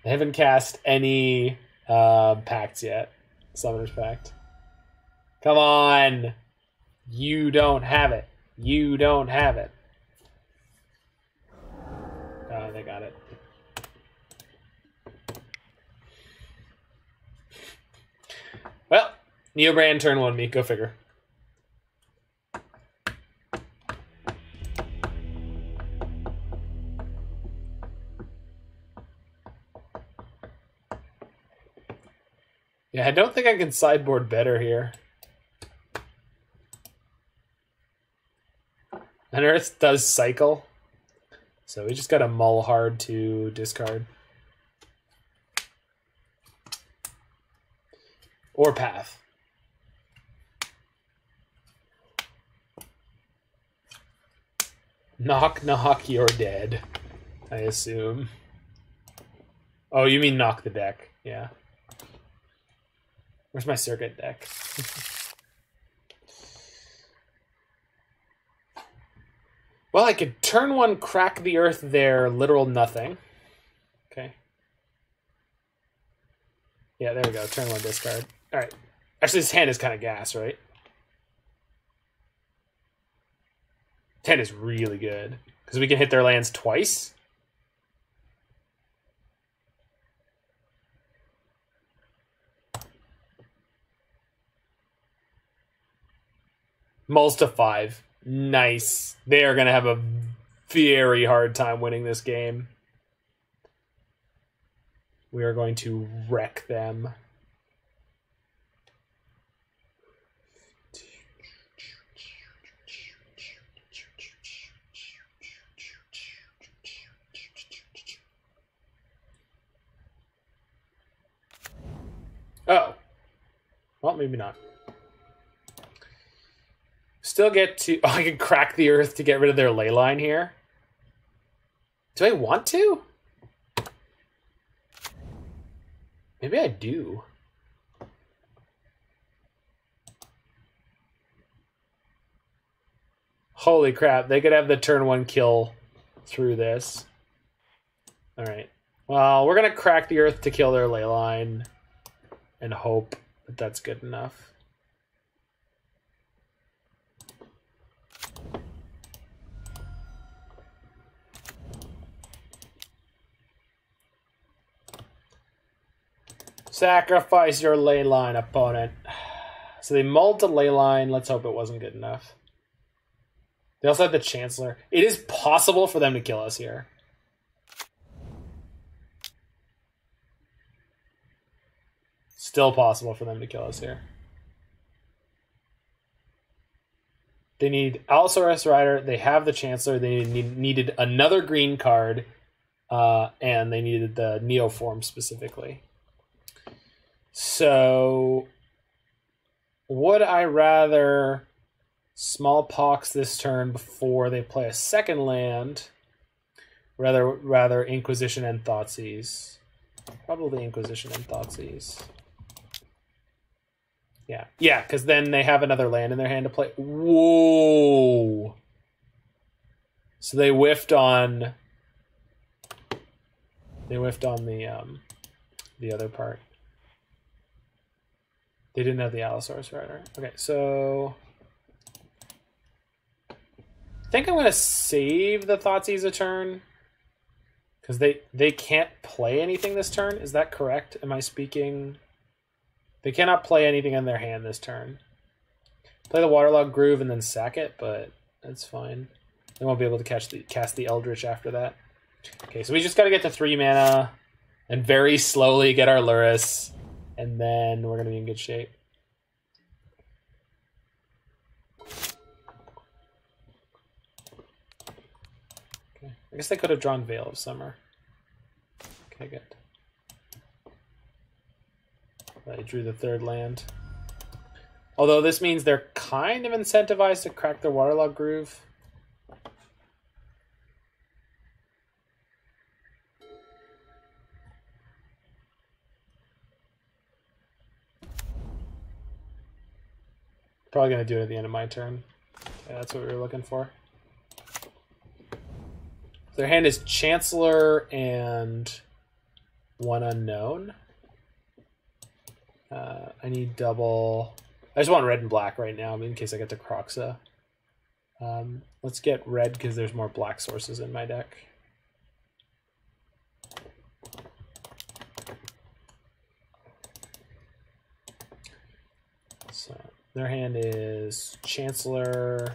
Speaker 1: I haven't cast any pacts yet. Summoner's Pact. Come on. You don't have it. You don't have it. Oh, they got it. Well, Neobrand turn 1 me. Go figure. Yeah, I don't think I can sideboard better here. Unearth does cycle. So we just got to mull hard to discard. Or path. Knock, knock, you're dead. I assume. Oh, you mean knock the deck. Yeah. Where's my circuit deck? Well, I could turn 1, crack the earth there, literal nothing. Okay. Yeah, there we go. Turn 1 discard. All right. Actually, this hand is kind of gas, right? 10 is really good because we can hit their lands twice. Mulls to 5. Nice. They are going to have a very hard time winning this game. we are going to wreck them. Oh. Well, maybe not. Still get to... Oh, I can crack the earth to get rid of their ley line here. Do I want to? Maybe I do. Holy crap, they could have the turn 1 kill through this. Alright. Well, we're going to crack the earth to kill their ley line and hope that that's good enough. Sacrifice your ley line, opponent. So they mulled the ley line. Let's hope it wasn't good enough. They also had the Chancellor. It is possible for them to kill us here. Still possible for them to kill us here. They need Allosaurus Rider. They have the Chancellor. They needed another green card. And they needed the Neoform specifically. So, would I rather Smallpox this turn before they play a second land? Rather Inquisition and Thoughtseize. Probably Inquisition and Thoughtseize. Yeah, because then they have another land in their hand to play. Whoa! So they whiffed on the other part. They didn't have the Allosaurus Rider. Okay, so I think I'm going to save the Thoughtseize a turn because they can't play anything this turn. Is that correct? Am I speaking? They cannot play anything in their hand this turn. Play the Waterlogged Groove and then sack it, but that's fine. They won't be able to cast the Eldritch after that. Okay, so we just got to get to 3 mana and very slowly get our Lurrus, and then we're going to be in good shape. Okay, I guess they could have drawn Veil of Summer. Okay, good. I drew the 3rd land. Although this means they're kind of incentivized to crack their Waterlogged Groove. Probably going to do it at the end of my turn. Yeah, that's what we were looking for. Their hand is Chancellor and 1 unknown. I need double. I just want red and black right now in case I get to Kroxa. Let's get red because there's more black sources in my deck. So their hand is Chancellor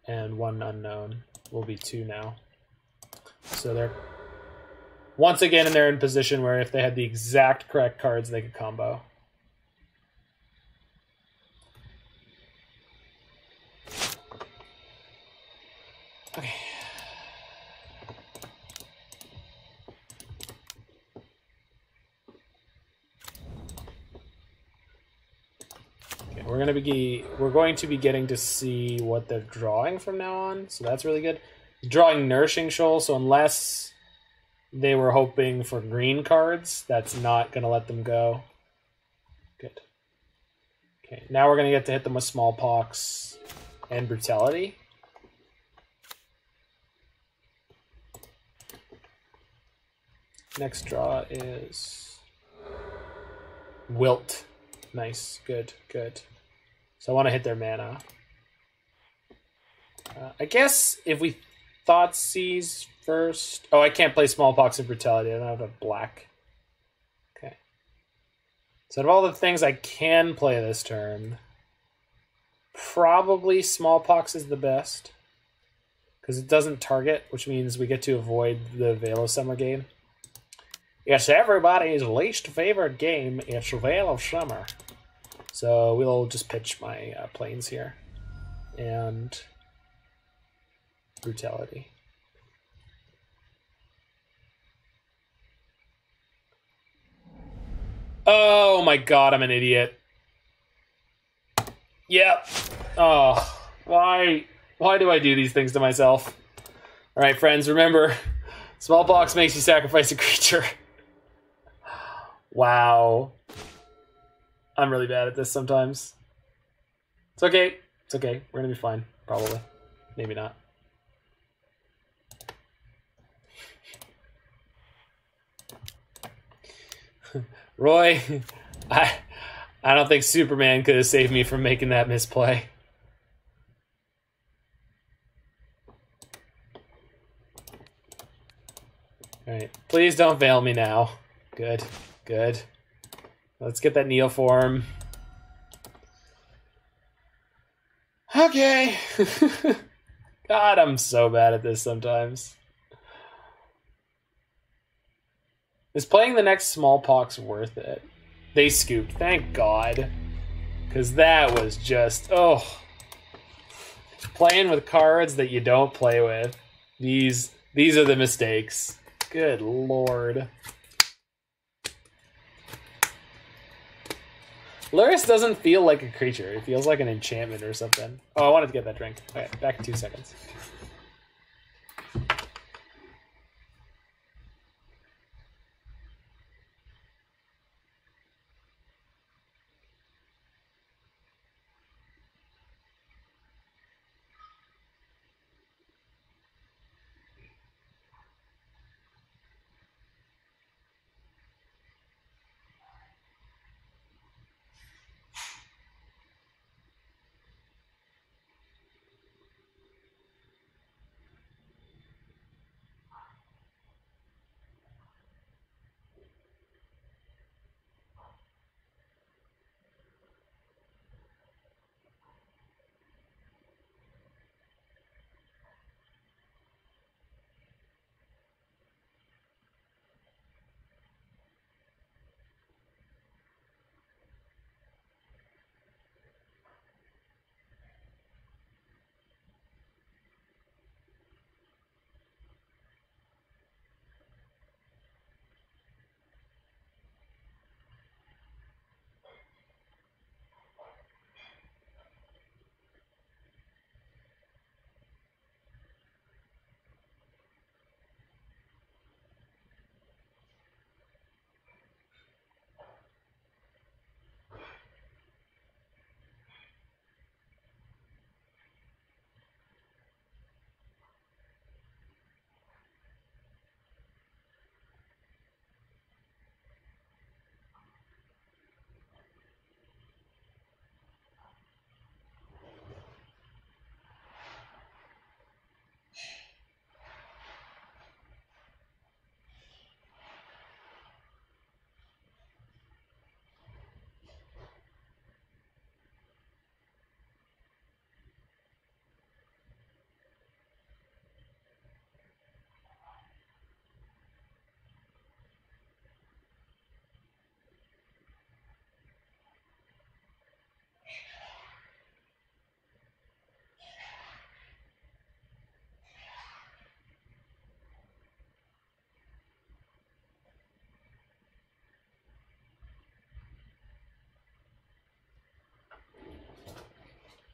Speaker 1: and 1 unknown. Will be 2 now. So they're once again they're in position where if they had the exact correct cards, they could combo. Okay. We're going to be getting to see what they're drawing from now on, so that's really good. Drawing Nourishing Shoal, so unless they were hoping for green cards, that's not going to let them go. Good. Okay, now we're going to get to hit them with Smallpox and Brutality. Next draw is Wilt. Nice, good, good. So I want to hit their mana. I guess if we Thoughtseize first... Oh, I can't play Smallpox and Brutality. I don't have a black. Okay. So out of all the things I can play this turn, probably Smallpox is the best. Because it doesn't target, which means we get to avoid the Veil of Summer game. It's everybody's least favorite game. It's Veil of Summer. So we'll just pitch my planes here. And Brutality. Oh my god, I'm an idiot. Yep. Oh, why do I do these things to myself? Alright, friends, remember, Smallpox makes you sacrifice a creature. Wow. I'm really bad at this sometimes. It's okay. It's okay. We're gonna be fine. Probably. Maybe not. Roy, I don't think Superman could have saved me from making that misplay. Alright, please don't fail me now. Good, good. Let's get that Neoform. Okay. God, I'm so bad at this sometimes. Is playing the next Smallpox worth it? They scooped, thank God. Because that was just, oh. Playing with cards that you don't play with. These are the mistakes. Good Lord. Lurrus doesn't feel like a creature. It feels like an enchantment or something. Oh, I wanted to get that drink. Okay, back in 2 seconds.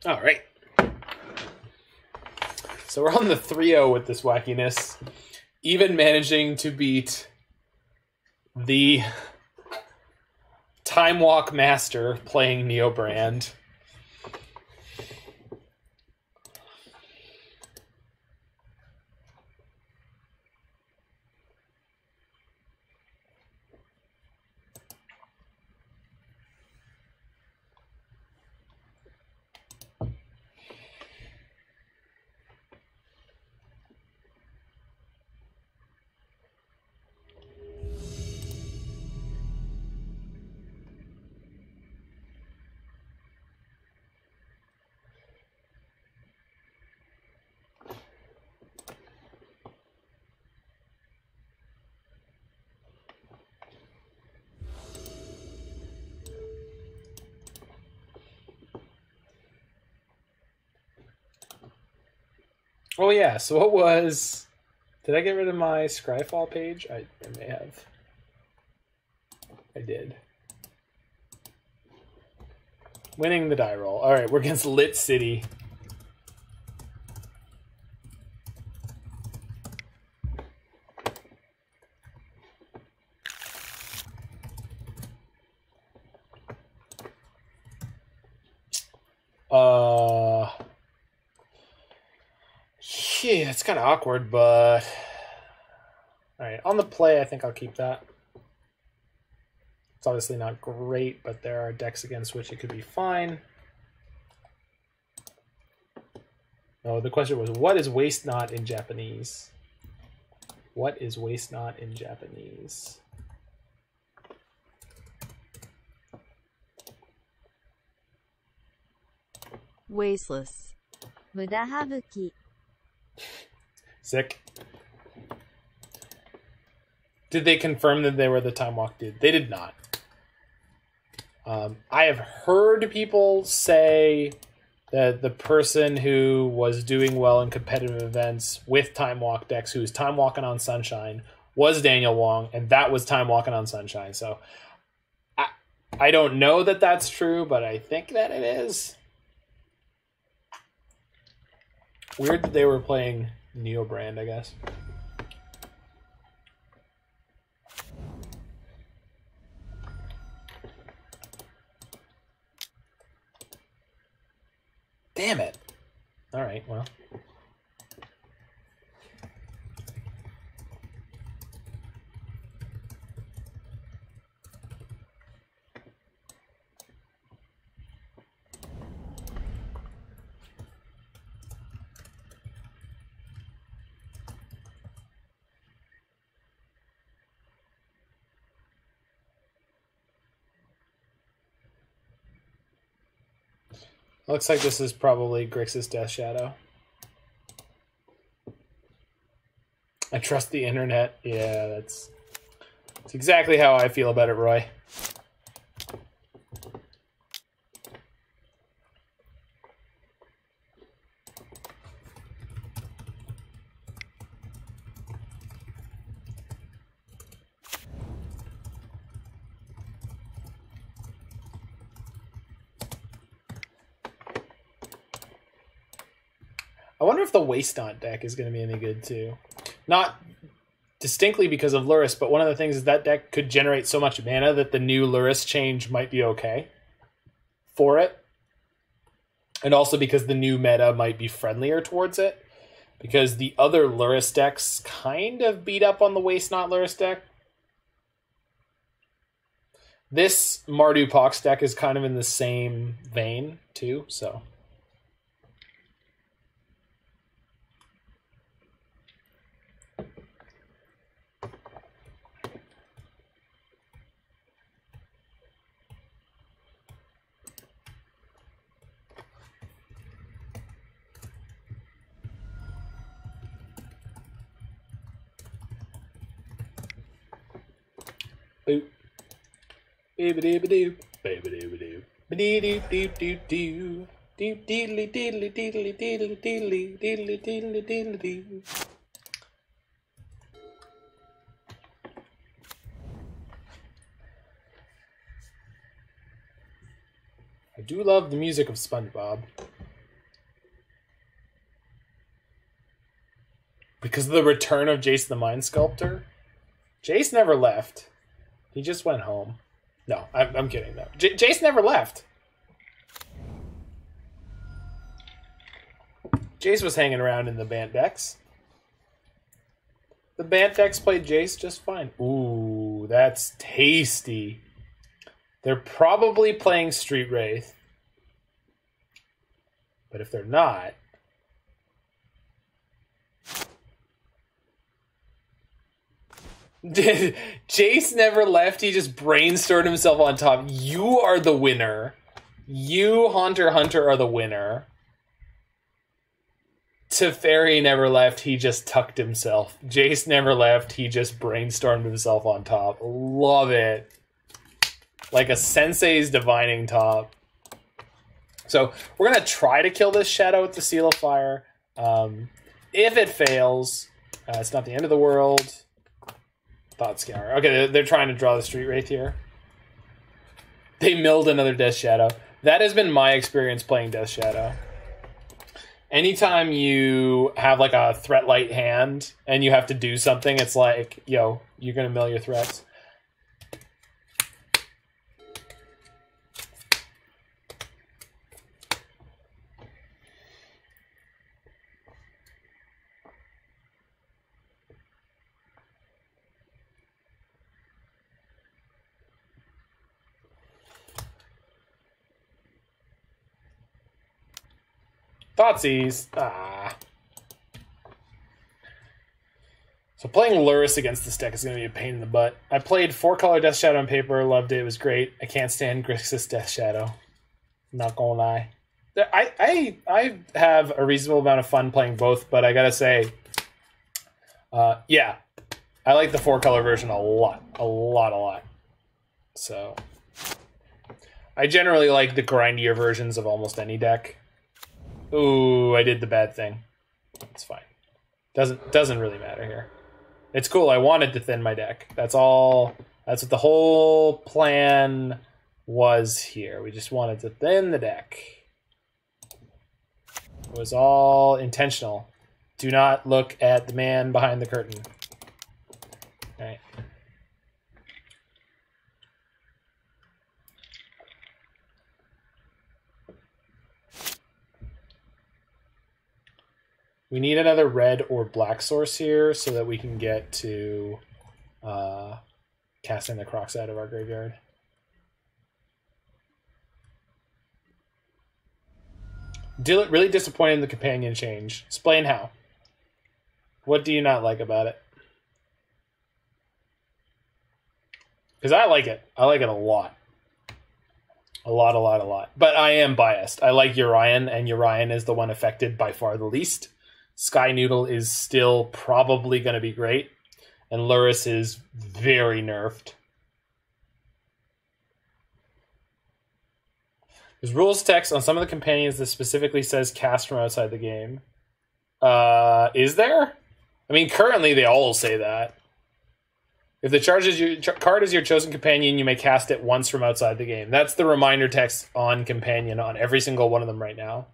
Speaker 1: All right. So we're on the 3-0 with this wackiness. Even managing to beat the Time Walk Master playing Neobrand. Oh yeah, so what was... Did I get rid of my Scryfall page? I may have. I did. Winning the die roll. Alright, we're against Lit City. Yeah, it's kind of awkward, but... Alright, on the play, I think I'll keep that. It's obviously not great, but there are decks against which it could be fine. Oh, the question was, what is Waste Not in Japanese? What is Waste Not in Japanese?
Speaker 2: Wasteless. 無駄省き
Speaker 1: Sick. Did they confirm that they were the Time Walk dude? They did not. I have heard people say that the person who was doing well in competitive events with Time Walk decks, who was Time Walking on Sunshine, was Daniel Wong, and that was Time Walking on Sunshine. So I don't know that that's true, but I think that it is. Weird that they were playing Neo Brand, I guess. Damn it. All right, well. Looks like this is probably Grixis Death Shadow. I trust the internet. Yeah, that's exactly how I feel about it, Roy. I wonder if the Waste Not deck is going to be any good, too. Not distinctly because of Lurrus, but one of the things is that deck could generate so much mana that the new Lurrus change might be okay for it. And also because the new meta might be friendlier towards it. Because the other Lurrus decks kind of beat up on the Waste Not Lurrus deck. This Mardu Pox deck is kind of in the same vein, too, so... Boop. Baby-doo-ba-doo. Baby-doo-ba-doo. Ba-dee-doo-doo-doo-doo. Doo-deedly-deedly-deedly-deedly-deedly-deedly-deedly-doo. I do love the music of SpongeBob. Because of the return of Jace the Mind Sculptor. Jace never left. He just went home. No, I'm kidding, though. Jace never left. Jace was hanging around in the Bant decks. The Bant decks played Jace just fine. Ooh, that's tasty. They're probably playing Street Wraith. But if they're not... Jace never left. He just brainstormed himself on top. You are the winner. You, Hunter, are the winner. Teferi never left. He just tucked himself. Jace never left. He just brainstormed himself on top. Love it. Like a sensei's divining top. So we're going to try to kill this Shadow with the Seal of Fire. If it fails, it's not the end of the world. Thought Scour. Okay, they're trying to draw the Street Wraith here. They milled another Death Shadow. That has been my experience playing Death Shadow. Anytime you have like a threat light hand and you have to do something, it's like, yo, you're going to mill your threats. Thoughtseize. So playing Lurrus against this deck is going to be a pain in the butt. I played 4-color Death Shadow on paper, loved it, it was great. I can't stand Grixis Death Shadow. Not gonna lie. I have a reasonable amount of fun playing both, but I gotta say, yeah, I like the 4-color version a lot. A lot. So, I generally like the grindier versions of almost any deck. Ooh, I did the bad thing. It's fine. Doesn't really matter here. It's cool. I wanted to thin my deck. That's all. That's what the whole plan was here. We just wanted to thin the deck. It was all intentional. Do not look at the man behind the curtain. All right. We need another red or black source here so that we can get to casting the Kroxa out of our graveyard. Really disappointed in the companion change. Explain how. What do you not like about it? Because I like it. I like it a lot. A lot. But I am biased. I like Urian, and Urian is the one affected by far the least. Sky Noodle is still probably going to be great, and Lurrus is very nerfed. There's rules text on some of the companions that specifically says cast from outside the game. Is there? I mean, currently they all say that. If the card is your chosen companion, you may cast it once from outside the game. That's the reminder text on companion on every single one of them right now.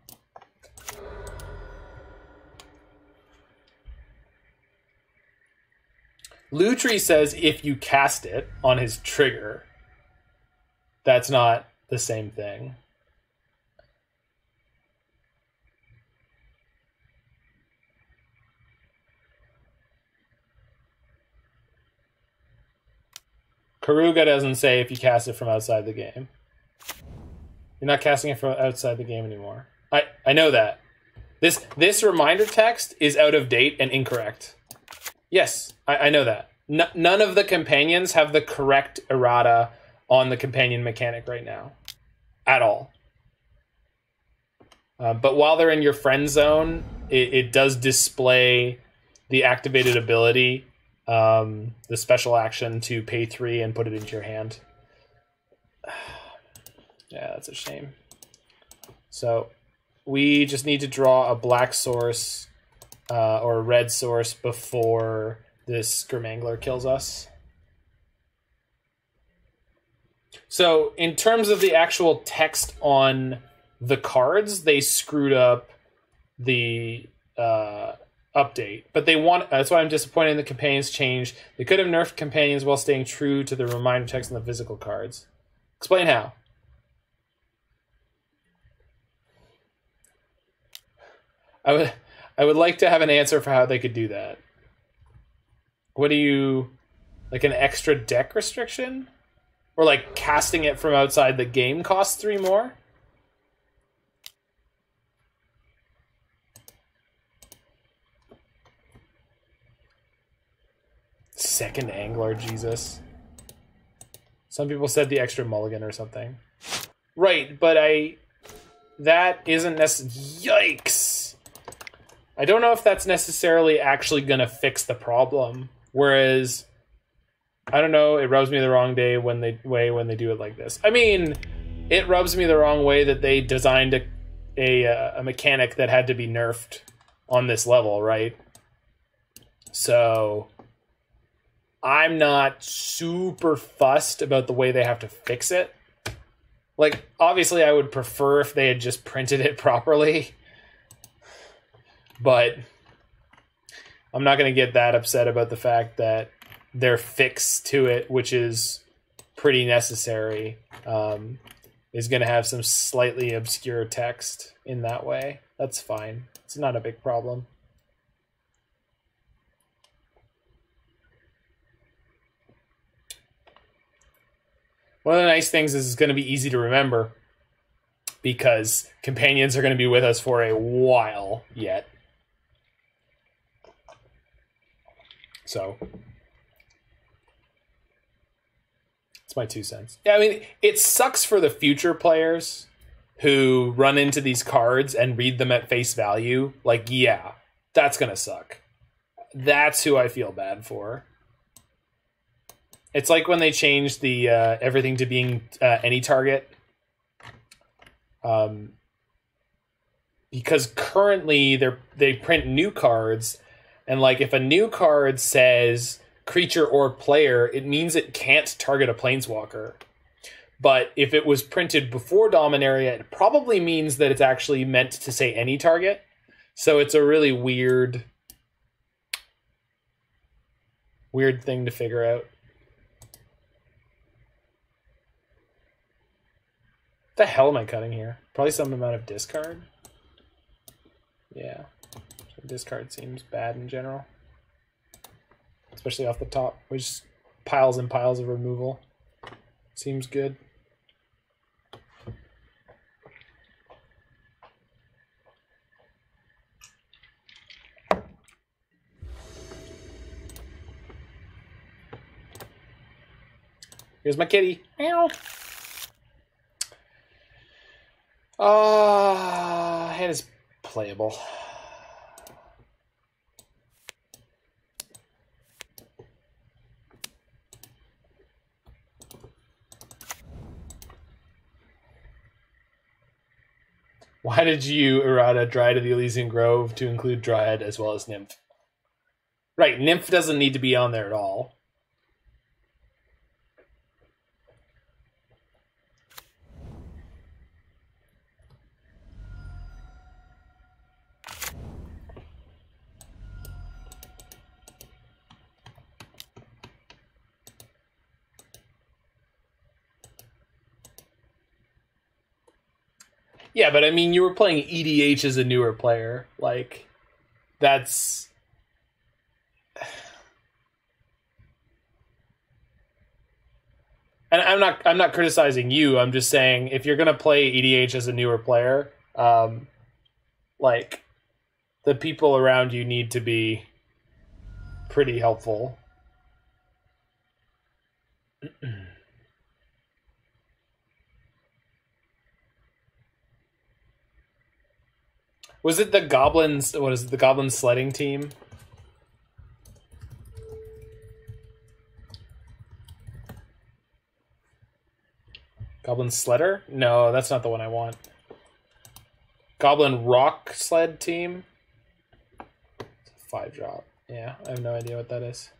Speaker 1: Lutri says if you cast it on his trigger, that's not the same thing. Karuga doesn't say if you cast it from outside the game. You're not casting it from outside the game anymore. I know that. This reminder text is out of date and incorrect. Yes, I know that. None of the companions have the correct errata on the companion mechanic right now. At all. But while they're in your friend zone, it does display the activated ability, the special action to pay 3 and put it into your hand. Yeah, that's a shame. So, we just need to draw a black source or a red source before this Grimangler kills us. So, in terms of the actual text on the cards, they screwed up the update. But they want... That's why I'm disappointed in the companions change. They could have nerfed companions while staying true to the reminder text on the physical cards. Explain how. I would like to have an answer for how they could do that. What do you... Like an extra deck restriction? Or like casting it from outside the game costs 3 more? Second Angler, Jesus. Some people said the extra mulligan or something. Right, but that isn't necessarily... Yikes! I don't know if that's necessarily actually going to fix the problem. Whereas, I don't know, it rubs me the wrong when they do it like this. I mean, it rubs me the wrong way that they designed a mechanic that had to be nerfed on this level, right? So I'm not super fussed about the way they have to fix it. Like, obviously I would prefer if they had just printed it properly, but I'm not going to get that upset about the fact that their fix to it, which is pretty necessary, is going to have some slightly obscure text in that way. That's fine. It's not a big problem. One of the nice things is it's going to be easy to remember because companions are going to be with us for a while yet. So, it's my 2 cents. Yeah, I mean, it sucks for the future players who run into these cards and read them at face value. Like, yeah, that's going to suck. That's who I feel bad for. It's like when they changed the everything to being any target. Because currently they print new cards, and like if a new card says creature or player, it means it can't target a planeswalker. But if it was printed before Dominaria, it probably means that it's actually meant to say any target. So it's a really weird thing to figure out. What the hell am I cutting here? Probably some amount of discard. Yeah. So discard seems bad in general. Especially off the top. Which just piles and piles of removal. Seems good. Here's my kitty. Meow. Hand is playable. Why did you errata Dryad of the Elysian Grove to include Dryad as well as Nymph? Right, Nymph doesn't need to be on there at all. Yeah, but I mean, you were playing EDH as a newer player. Like, that's... And I'm not criticizing you. I'm just saying, if you're gonna play EDH as a newer player, like, the people around you need to be pretty helpful. Was it the Goblins? What is it? The Goblin sledding team? Goblin Sledder? No, that's not the one I want. Goblin Rock Sled team? It's a 5-drop. Yeah, I have no idea what that is.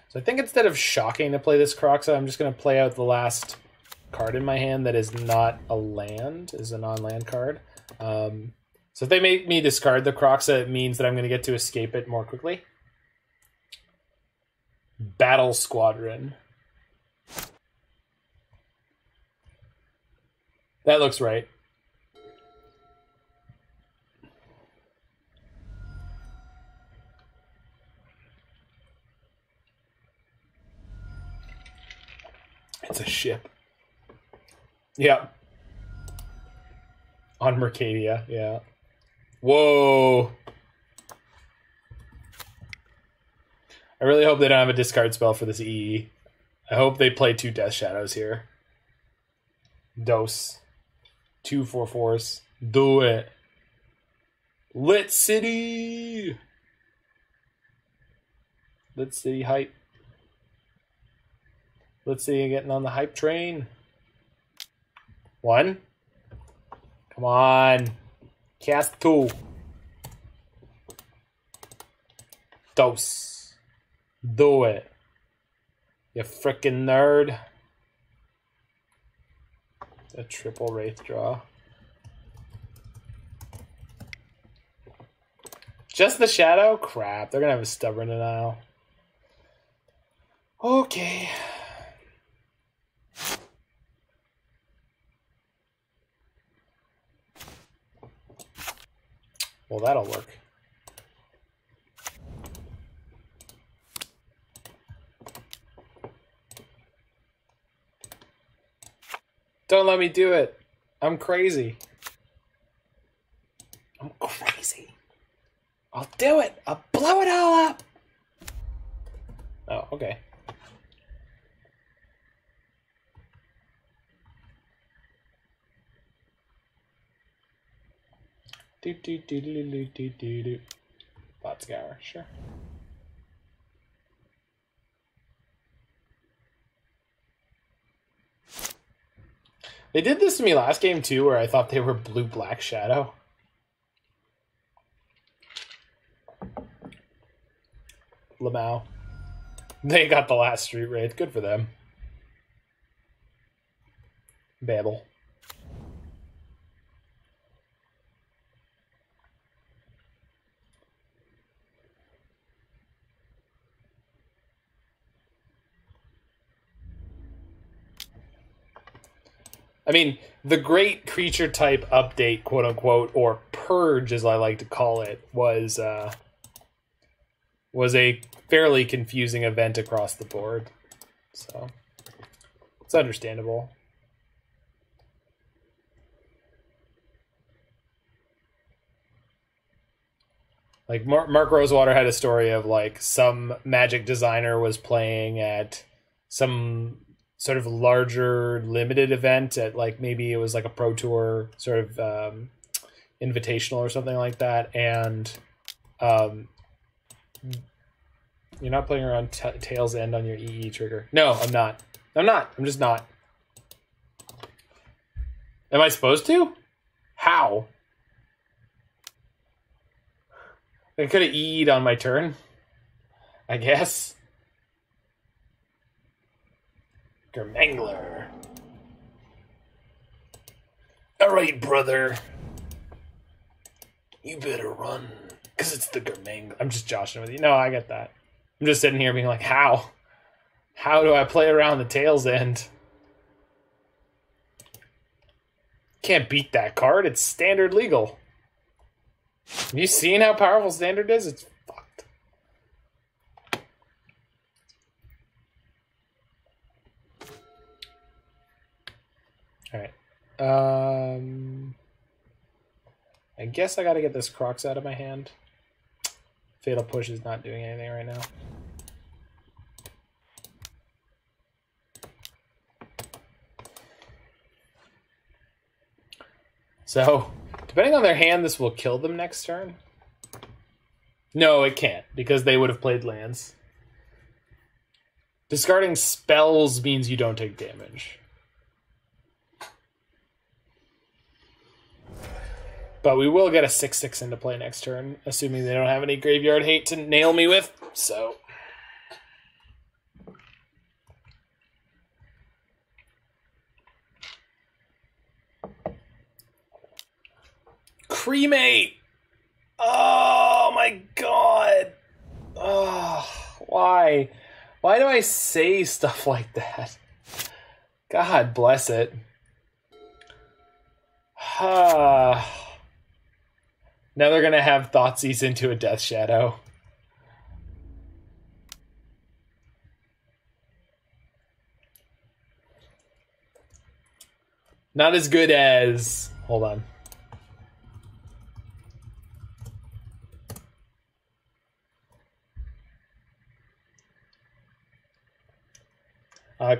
Speaker 1: So I think instead of shocking to play this Kroxa, I'm just going to play out the last card in my hand that is not a land, is a non-land card. So if they make me discard the Kroxa, it means that I'm going to get to escape it more quickly. Battle Squadron. That looks right. It's a ship. Yeah. On Mercadia, yeah. Whoa. I really hope they don't have a discard spell for this EE. I hope they play 2 Death Shadows here. Dose. 2 4/4s. Do it. Lit City! Lit City hype. Lit City getting on the hype train. 1. Come on. Cast 2. Dose. Do it. You frickin' nerd. A triple Wraith draw. Just the Shadow? Crap. They're gonna have a Stubborn Denial. Okay. Well, that'll work. Don't let me do it. I'm crazy. I'm crazy. I'll do it. I'll blow it all up. Oh, okay. Do. Bot Scour, sure. They did this to me last game too, where I thought they were blue-black Shadow. Lamau. They got the last Street Wraith. Good for them. Bauble. I mean, the great creature type update, quote unquote, or purge as I like to call it, was a fairly confusing event across the board. So it's understandable. Like Mark Rosewater had a story of like some Magic designer was playing at some sort of larger limited event at like maybe it was like a Pro Tour sort of invitational or something like that, and you're not playing around Tail's End on your EE trigger. No, I'm not. I'm just not. Am I supposed to? How? I could have EE'd on my turn, I guess. Germangler. Alright, brother. You better run, because it's the Germangler. I'm just joshing with you. No, I get that. I'm just sitting here being like, how? How do I play around the Tail's End? Can't beat that card. It's standard legal. Have you seen how powerful standard is? It's fucked. Alright. I guess I gotta get this Kroxa out of my hand. Fatal Push is not doing anything right now. So, depending on their hand, this will kill them next turn. No, it can't, because they would have played lands. Discarding spells means you don't take damage. But we will get a 6/6 into play next turn, assuming they don't have any graveyard hate to nail me with, so... Cremate! Oh my god! Oh, why? Why do I say stuff like that? God bless it. Now they're gonna have Thoughtseize into a Death Shadow. Not as good as... Hold on.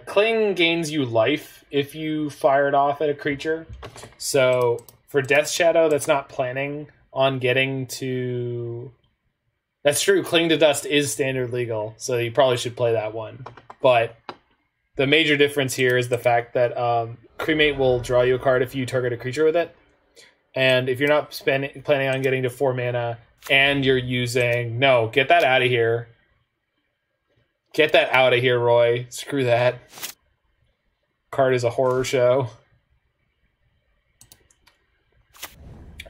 Speaker 1: Cling gains you life if you fire it off at a creature. So for Death Shadow that's not planning on getting to... That's true, Cling to Dust is standard legal, so you probably should play that one. But the major difference here is the fact that Cremate will draw you a card if you target a creature with it. And if you're not planning on getting to 4 mana and you're using... No, get that out of here. Get that out of here, Roy. Screw that. Card is a horror show.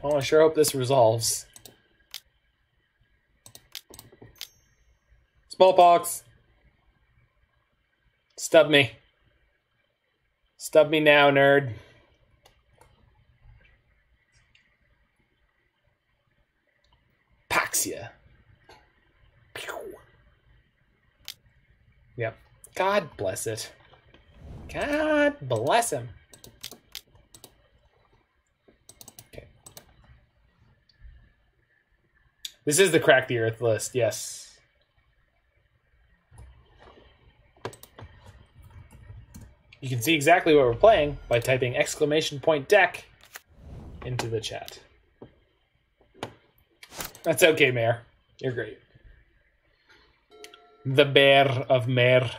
Speaker 1: Well, I sure hope this resolves. Smallpox. Stub me. Stub me now, nerd. Paxia. Yep. God bless it. God bless him. Okay. This is the Crack the Earth list, yes. You can see exactly what we're playing by typing !deck into the chat. That's okay, Mayor. You're great. The Bear of Mare.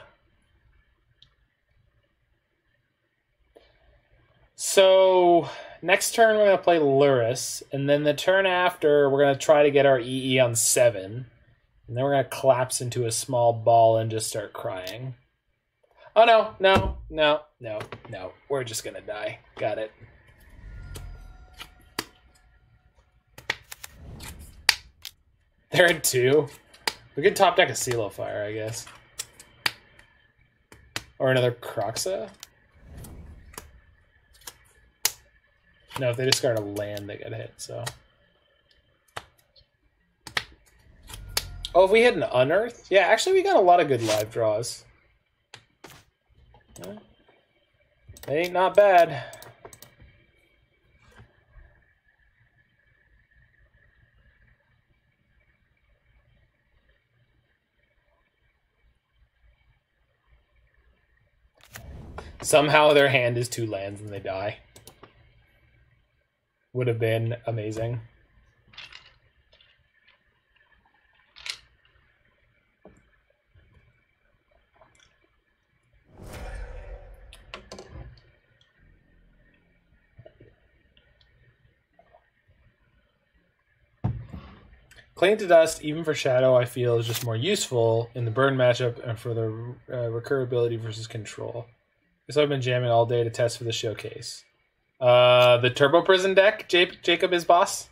Speaker 1: So, next turn we're going to play Lurrus, and then the turn after we're going to try to get our EE on 7. And then we're going to collapse into a small ball and just start crying. Oh no, no, no, no, no. We're just going to die. Got it. They're at 2. We could top deck a Seal of Fire, I guess. Or another Kroxa. No, if they discard a land, they get hit, so. Oh, if we hit an Unearth? Yeah, actually we got a lot of good live draws. Yeah. They ain't not bad. Somehow their hand is 2 lands and they die. Would have been amazing. Cling to Dust, even for Shadow, I feel is just more useful in the burn matchup and for the recurability versus control. So I've been jamming all day to test for the showcase. The Turbo Prison deck, Jacob is boss.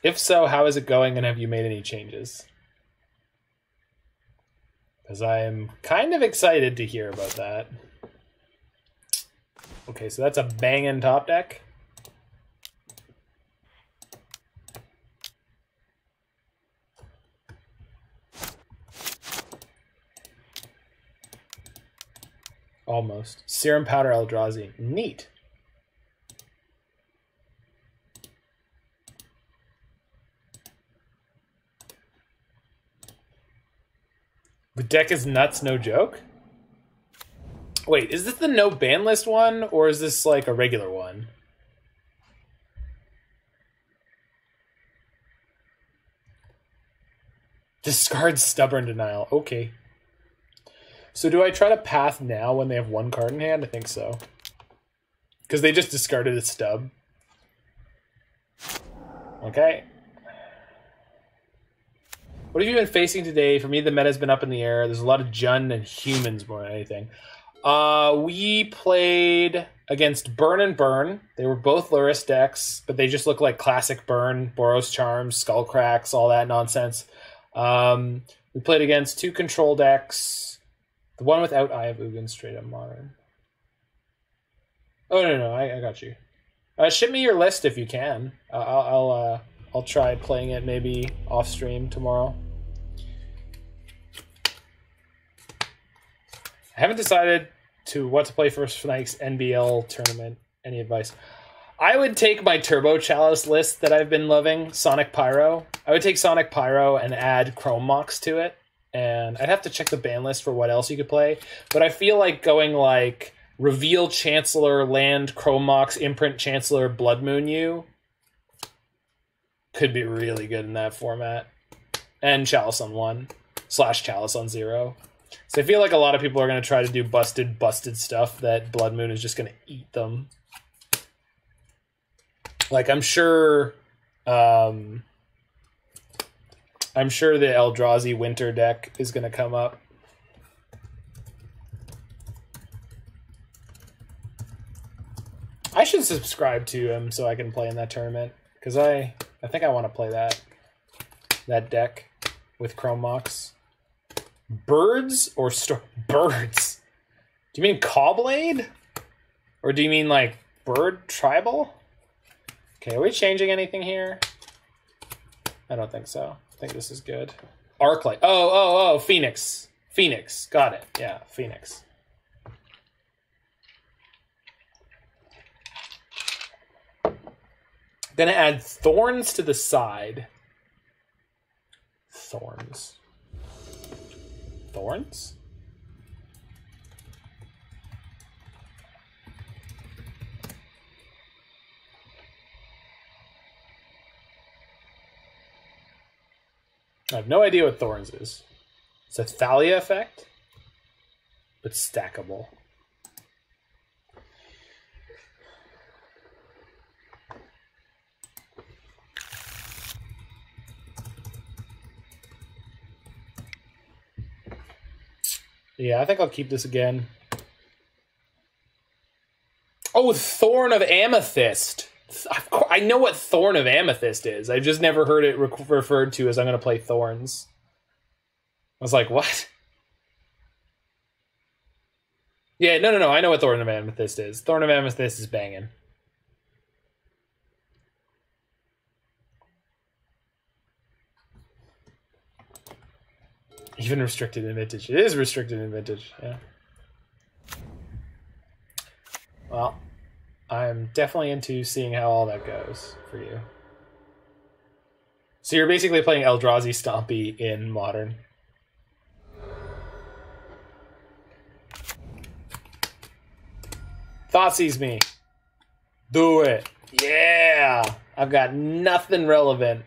Speaker 1: If so, how is it going and have you made any changes? Because I am kind of excited to hear about that. Okay, so that's a banging top deck. Almost. Serum Powder Eldrazi. Neat. The deck is nuts, no joke? Wait, is this the no ban list one, or is this like a regular one? Discard Stubborn Denial. Okay. So do I try to path now when they have 1 card in hand? I think so. Because they just discarded a stub. Okay. What have you been facing today? For me, the meta's been up in the air. There's a lot of Jund and humans more than anything. We played against Burn and Burn. They were both Lurrus decks, but they just look like classic Burn, Boros Charms, Skullcracks, all that nonsense. We played against 2 control decks. The one without Eye of Ugin, straight up modern. Oh no, I got you. Ship me your list if you can. I'll try playing it maybe off stream tomorrow. I haven't decided to what to play for tonight's NBL tournament. Any advice? I would take my Turbo Chalice list that I've been loving, Sonic Pyro. I would take Sonic Pyro and add Chrome Mox to it. And I'd have to check the ban list for what else you could play. But I feel like going like Reveal Chancellor, Land, Chrome Mox, Imprint Chancellor, Blood Moon You could be really good in that format. And Chalice on 1 / Chalice on 0. So I feel like a lot of people are going to try to do busted stuff that Blood Moon is just going to eat them. Like, I'm sure the Eldrazi Winter deck is going to come up. I should subscribe to him so I can play in that tournament, because I think I want to play that deck with Chrome Mox. Birds or birds? Do you mean Cawblade? Or do you mean like Bird Tribal? Okay, are we changing anything here? I don't think so. I think this is good. Arclight. Oh, Phoenix. Phoenix. Got it. Yeah, Phoenix. Gonna add Thorns to the side. Thorns. Thorns? I have no idea what Thorns is. It's a Thalia effect, but stackable. Yeah, I think I'll keep this again. Oh, Thorn of Amethyst. I know what Thorn of Amethyst is. I've just never heard it referred to as I'm going to play Thorns. I was like, what? Yeah, no. I know what Thorn of Amethyst is. Thorn of Amethyst is banging. Even restricted in Vintage. It is restricted in Vintage, yeah. Well, I'm definitely into seeing how all that goes for you. So you're basically playing Eldrazi Stompy in Modern. Thoughtseize me. Do it. Yeah! I've got nothing relevant.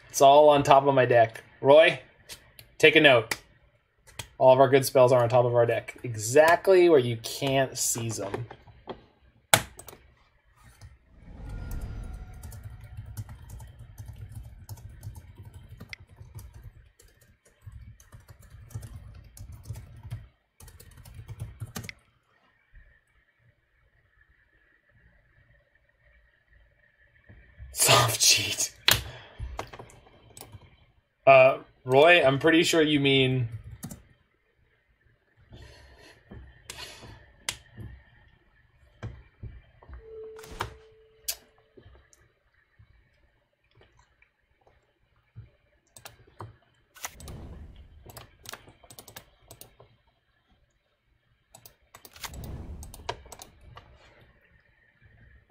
Speaker 1: It's all on top of my deck. Roy? Take a note. All of our good spells are on top of our deck. Exactly where you can't seize them. Soft cheat. Roy, I'm pretty sure you mean...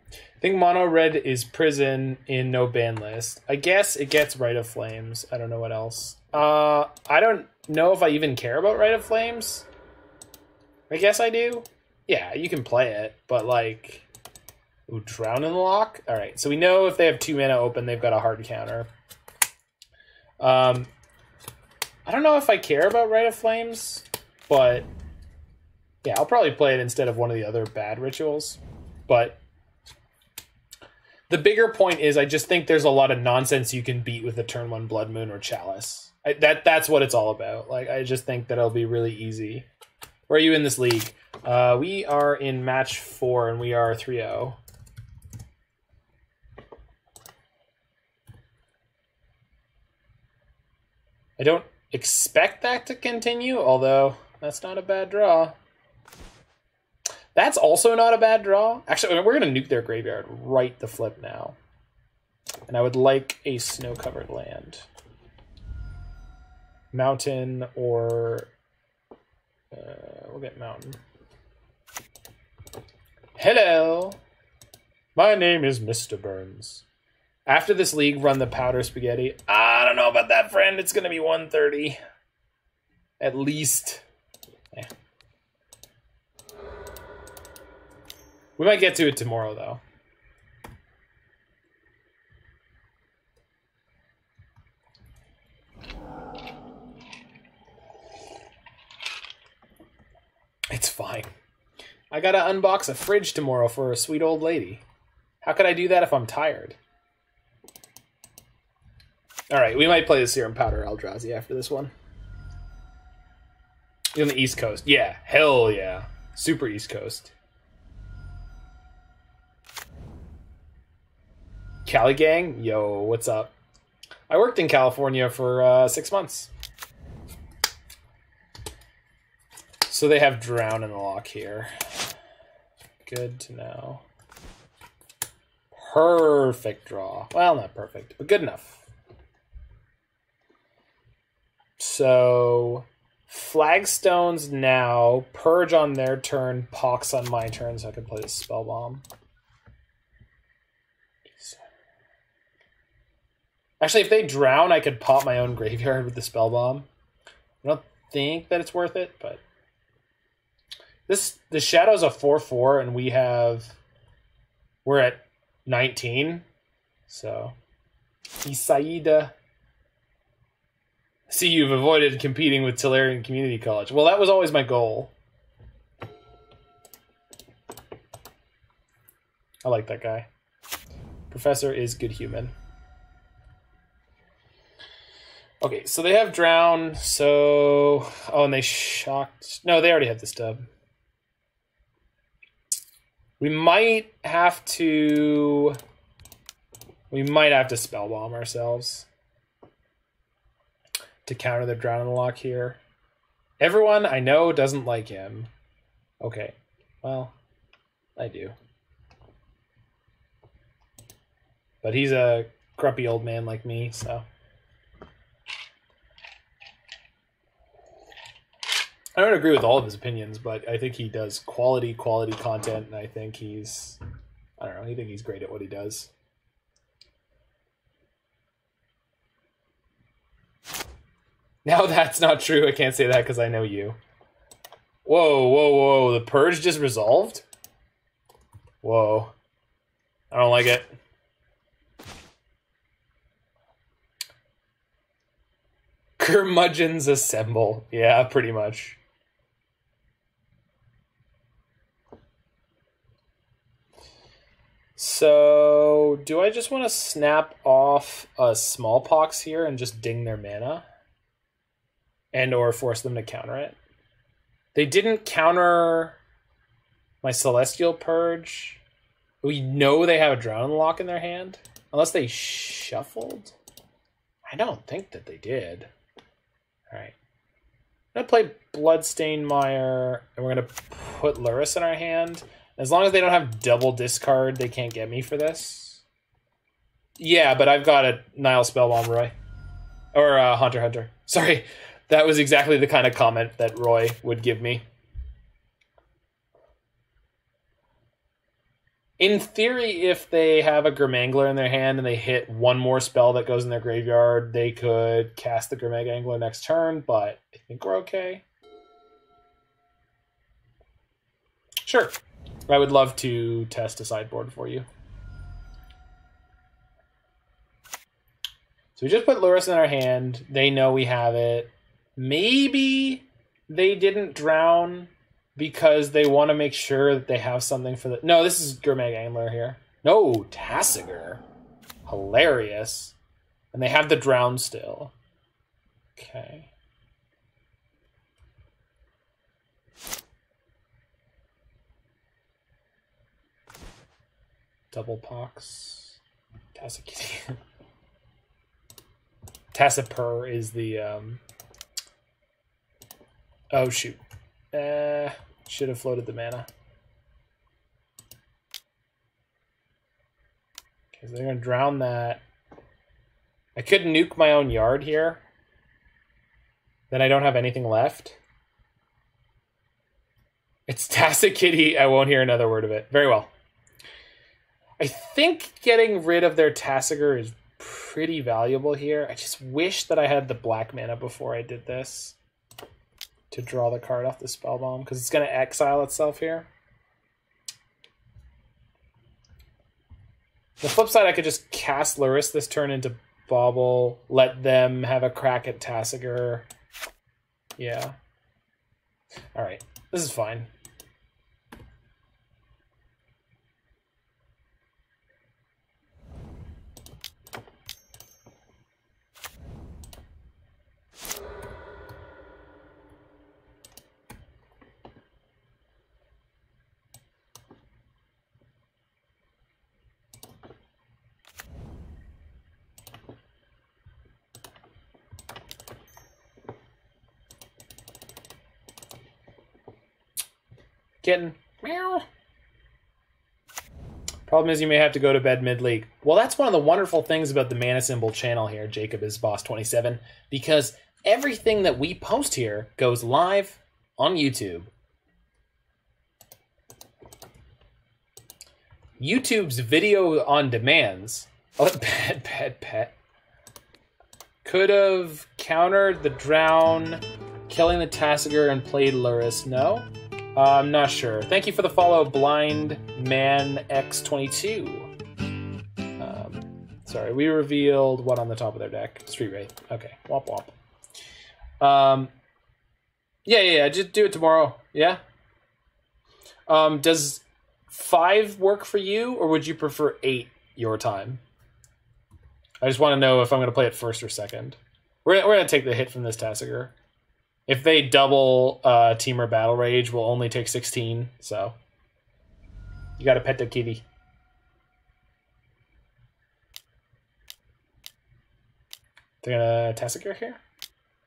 Speaker 1: I think mono red is prison in no ban list. I guess it gets Rite of Flames. I don't know what else. I don't know if I even care about Rite of Flames. I guess I do. Yeah, you can play it, but like... Ooh, Drown in the Lock? Alright, so we know if they have 2 mana open, they've got a hard counter. I don't know if I care about Rite of Flames, but... Yeah, I'll probably play it instead of one of the other bad rituals. But... The bigger point is I just think there's a lot of nonsense you can beat with a turn 1 Blood Moon or Chalice. That's what it's all about. Like, I just think that it'll be really easy. Where are you in this league? We are in match 4 and we are 3-0. I don't expect that to continue, although that's not a bad draw. That's also not a bad draw. Actually, we're going to nuke their graveyard right the flip now. And I would like a snow-covered land. Mountain or... we'll get mountain. Hello. My name is Mr. Burns. After this league, run the powder spaghetti. I don't know about that, friend. It's going to be 130. At least. Yeah. We might get to it tomorrow, though. It's fine. I gotta unbox a fridge tomorrow for a sweet old lady. How could I do that if I'm tired? Alright, we might play the Serum Powder Eldrazi after this one. You're on the East Coast. Yeah, hell yeah. Super East Coast. Cali Gang? Yo, what's up? I worked in California for 6 months. So they have Drown in the lock here. Good to know. Perfect draw. Well, not perfect, but good enough. So, Flagstones now, Purge on their turn, Pox on my turn, so I can play the Spellbomb. Actually, if they drown, I could pop my own graveyard with the Spellbomb. I don't think that it's worth it, but... The Shadow's a 4/4, and we're at 19. So, Isaida. See, you've avoided competing with Tolarian Community College. Well, that was always my goal. I like that guy. Professor is good human. Okay, so they have Drown, so... Oh, and they shocked... No, they already have the stub. We might have to Spellbomb ourselves to counter the Drown in the lock here. Everyone I know doesn't like him. Okay, well, I do. But he's a grumpy old man like me, so... I don't agree with all of his opinions, but I think he does quality content, and I think he's... I don't know, I think he's great at what he does. Now that's not true. I can't say that because I know you. Whoa. The Purge just resolved? Whoa. I don't like it. Curmudgeons assemble. Yeah, pretty much. So, do I just want to snap off a Smallpox here and just ding their mana? And or force them to counter it? They didn't counter my Celestial Purge. We know they have a Drown in the lock in their hand. Unless they shuffled? I don't think that they did. Alright. I'm going to play Bloodstained Mire, and we're going to put Lurrus in our hand. As long as they don't have double discard, they can't get me for this. Yeah, but I've got a Nihil Spellbomb, Roy. Or Hunter. Sorry, that was exactly the kind of comment that Roy would give me. In theory, if they have a Grimangler in their hand and they hit one more spell that goes in their graveyard, they could cast the Grimangler next turn, but I think we're okay. Sure. I would love to test a sideboard for you. So we just put Lurrus in our hand. They know we have it. Maybe they didn't drown because they want to make sure that they have something for the... No, this is Grimangler here. No, Tassiger. Hilarious. And they have the drown still. Okay. Double Pox. Tassipur is the... Oh, shoot. Should have floated the mana. Okay, so they're going to drown that. I could nuke my own yard here. Then I don't have anything left. It's Tacit Kitty. I won't hear another word of it. Very well. I think getting rid of their Tasigur is pretty valuable here. I just wish that I had the black mana before I did this to draw the card off the Spellbomb, because it's going to exile itself here. The flip side, I could just cast Lurrus this turn into Bauble, let them have a crack at Tasigur. Yeah. Alright, this is fine. Kitten. Meow. Problem is you may have to go to bed mid-league. Well, that's one of the wonderful things about the Mana Symbol channel here, Jacob is Boss 27, because everything that we post here goes live on YouTube. YouTube's video on demands. Oh, pet. Could have countered the Drown, killing the Tasigur, and played Lurrus. No? I'm not sure. Thank you for the follow, Blind Man X22. Sorry, we revealed what on the top of their deck? Street Wraith. Okay, womp womp. Yeah, just do it tomorrow. Yeah? Does 5 work for you, or would you prefer 8 your time? I just want to know if I'm going to play it first or second. We're going to take the hit from this Tasigur. If they double Teamer Battle Rage, we'll only take 16, so you gotta pet the kitty. They're gonna Tasigur here?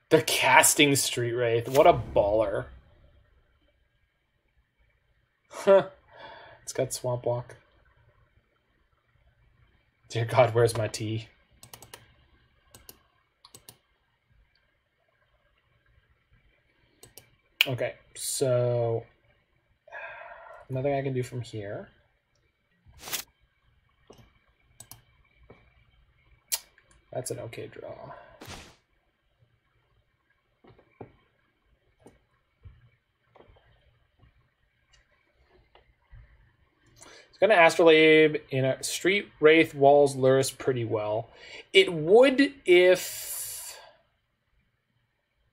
Speaker 1: They're casting Street Wraith. What a baller. Huh. It's got Swamp Walk. Dear God, where's my tea? Okay, so nothing I can do from here. That's an okay draw. It's going to Astrolabe in a Street Wraith walls Lurrus pretty well. It would if...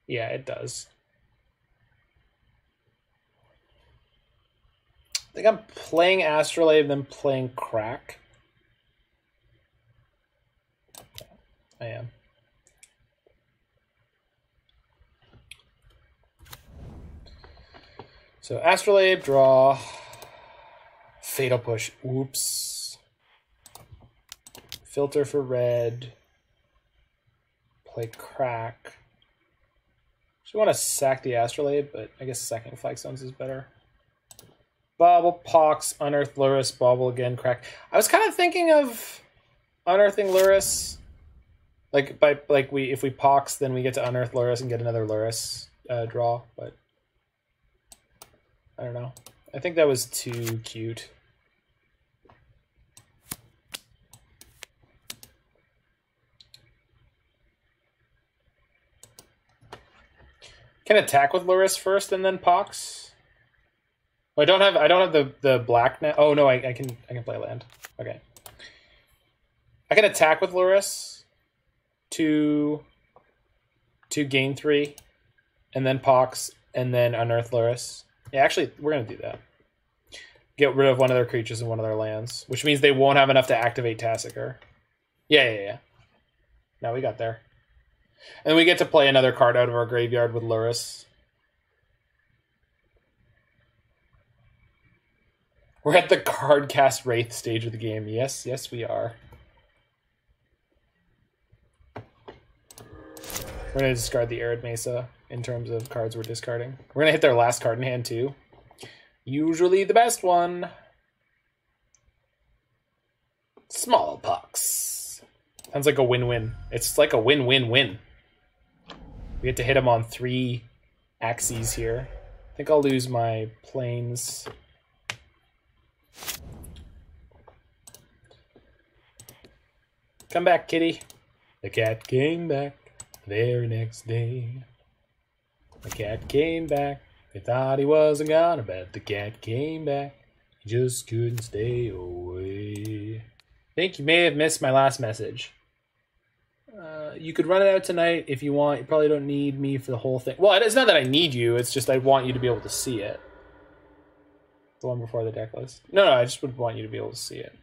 Speaker 1: Yeah, it does. I think I'm playing Astrolabe, then playing Crack. I am. So Astrolabe, draw. Fatal Push. Oops. Filter for red. Play Crack. Just want to sack the Astrolabe, but I guess sacking Flagstones is better. Bauble, Pox, Unearth, Lurrus, Bauble again, Crack. I was kind of thinking of unearthing Lurrus. If we Pox, then we get to Unearth Lurrus and get another Lurrus draw, but I don't know. I think that was too cute. Can attack with Lurrus first and then Pox. Oh, I don't have the black now. Oh no, I can play land. Okay. I can attack with Lurrus to gain 3, and then Pox, and then Unearth Lurrus. Yeah, actually, we're gonna do that. Get rid of one of their creatures and one of their lands, which means they won't have enough to activate Tasigur. Yeah. Now we got there. And we get to play another card out of our graveyard with Lurrus. We're at the card cast Wraith stage of the game. Yes, we are. We're going to discard the Arid Mesa in terms of cards we're discarding. We're going to hit their last card in hand too. Usually the best one. Smallpox. Sounds like a win-win. It's like a win-win-win. We get to hit him on 3 axes here. I think I'll lose my planes. Come back, kitty. The cat came back the very next day. The cat came back. They thought he wasn't gonna bet. The cat came back. He just couldn't stay away. I think you may have missed my last message. You could run it out tonight if you want. You probably don't need me for the whole thing. Well, it's not that I need you. It's just I want you to be able to see it. The one before the deck list. No, I just would want you to be able to see it.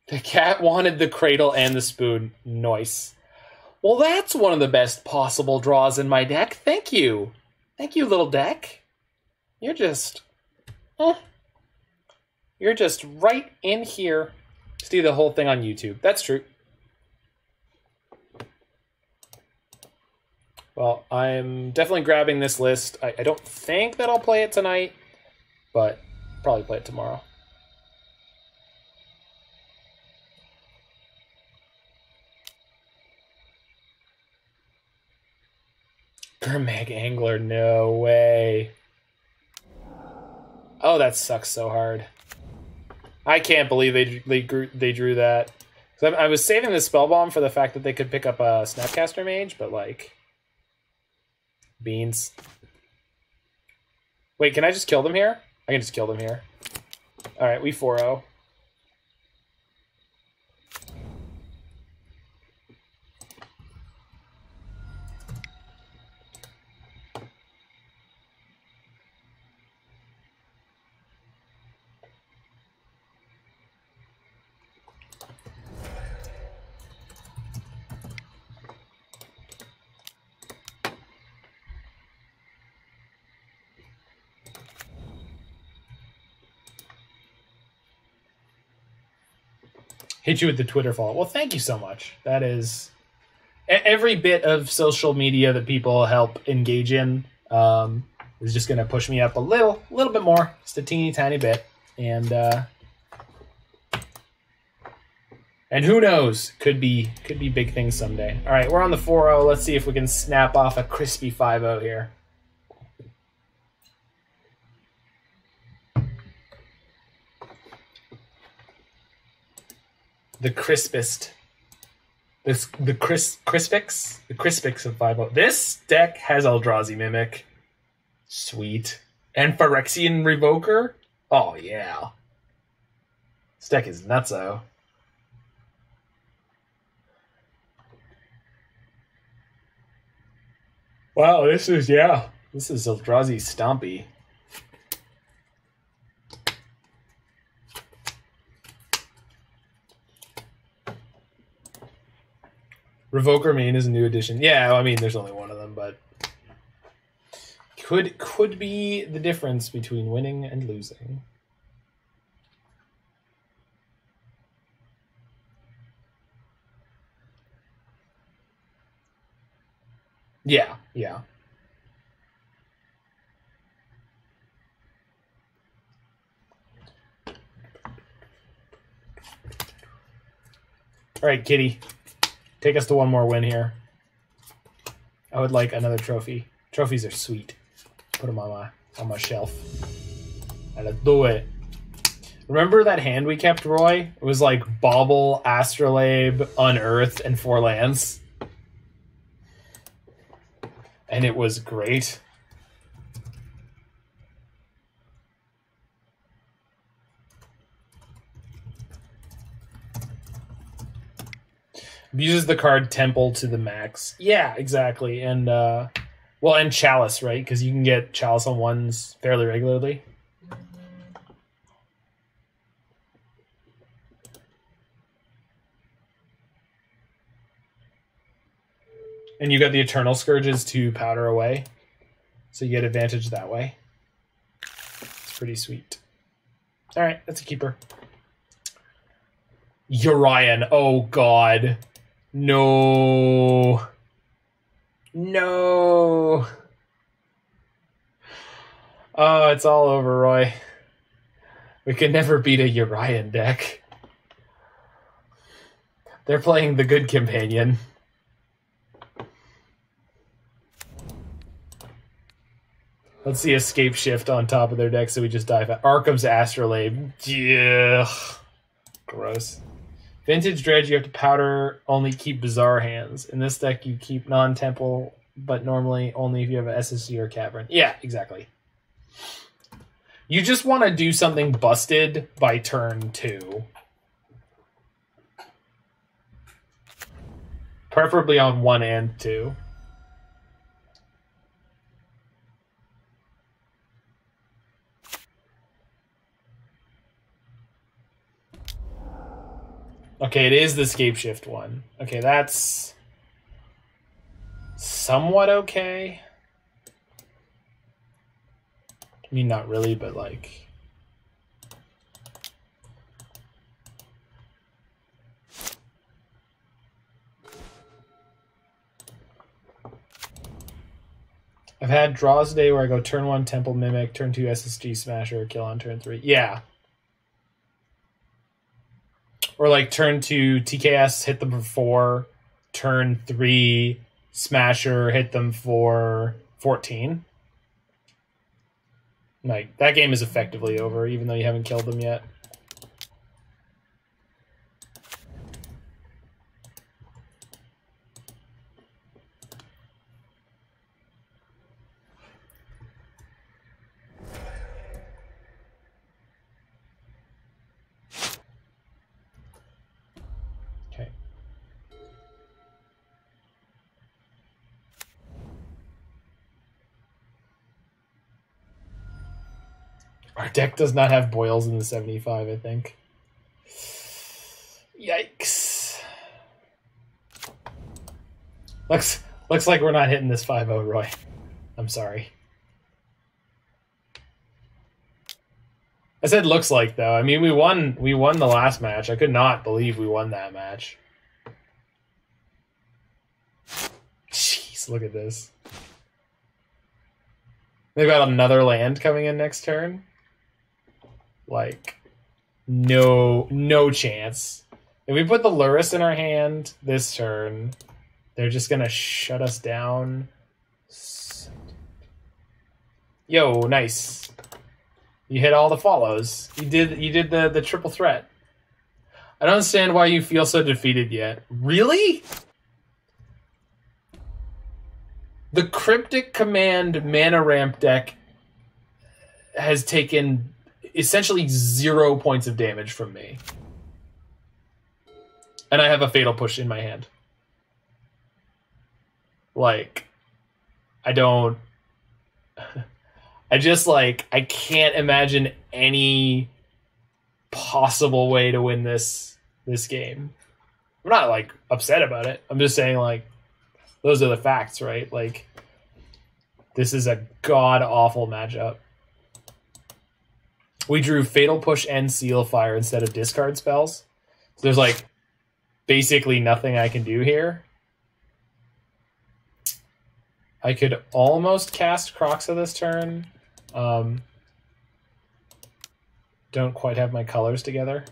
Speaker 1: The cat wanted the cradle and the spoon. Nice. Well, that's one of the best possible draws in my deck. Thank you. Thank you, little deck. You're just... You're just right in here. See the whole thing on YouTube. That's true. Well, I'm definitely grabbing this list. I don't think that I'll play it tonight, but probably play it tomorrow. Gurmag Angler, no way. Oh, that sucks so hard. I can't believe they drew that. I was saving the Spellbomb for the fact that they could pick up a Snapcaster Mage, but like... Beans. Wait, can I just kill them here? I can just kill them here. Alright, we 4-0. Hit you with the Twitter follow. Well, thank you so much. That is every bit of social media that people help engage in is just going to push me up a little bit more, just a teeny tiny bit, and who knows, could be big things someday. All right, we're on the 4-0. Let's see if we can snap off a crispy 5-0 here. The crispest. The crispix of 5-0. This deck has Eldrazi Mimic. Sweet. And Phyrexian Revoker? Oh, yeah. This deck is nutso. Wow, this is Eldrazi Stompy. Revoker main is a new addition. Yeah, I mean, there's only one of them, but could be the difference between winning and losing. Yeah, yeah. All right, kitty. Take us to one more win here. I would like another trophy. Trophies are sweet. Put them on my shelf. Let's do it. Remember that hand we kept, Roy? It was like Bauble, Astrolabe, Unearth, and 4 lands. And it was great. Uses the card Temple to the max. Yeah, exactly. And, well, and Chalice, right? Because you can get Chalice on ones fairly regularly. And you got the Eternal Scourges to powder away. So you get advantage that way. It's pretty sweet. Alright, that's a keeper. Urian, oh god. No. No. Oh, it's all over, Roy. We could never beat a Urian deck. They're playing the good companion. Let's see Escape Shift on top of their deck, so we just dive out. Arcum's Astrolabe. Yeah. Gross. Vintage Dredge, you have to powder, only keep Bizarre hands. In this deck, you keep non-temple, but normally only if you have an SSG or Cavern. Yeah, exactly. You just want to do something busted by turn 2. Preferably on 1 and 2. Okay, it is the Escape Shift one. Okay, that's somewhat okay. I mean, not really, but like... I've had draws today where I go turn 1 Temple Mimic, turn 2 SSG Smasher, kill on turn 3. Yeah. Or like turn 2 TKS, hit them for 4, turn 3 Smasher, hit them for 14. Like, that game is effectively over, even though you haven't killed them yet. Okay. Our deck does not have boils in the 75, I think. Yikes. Looks like we're not hitting this 5-0, Roy. I'm sorry. I said looks like, though. I mean, we won the last match. I could not believe we won that match. Jeez, look at this. They've got another land coming in next turn. Like, no chance. If we put the Lurrus in our hand this turn, they're just gonna shut us down. Yo, nice. You hit all the follows. You did the triple threat. I don't understand why you feel so defeated yet. Really? The Cryptic Command mana ramp deck has taken essentially 0 points of damage from me. And I have a Fatal Push in my hand. Like, I don't... I just, like, I can't imagine any possible way to win this game. I'm not, like, upset about it. I'm just saying, like, those are the facts, right? Like, this is a god-awful matchup. We drew Fatal Push and Seal Fire instead of discard spells. So there's, like, basically nothing I can do here. I could almost cast Kroxa this turn. Don't quite have my colors together.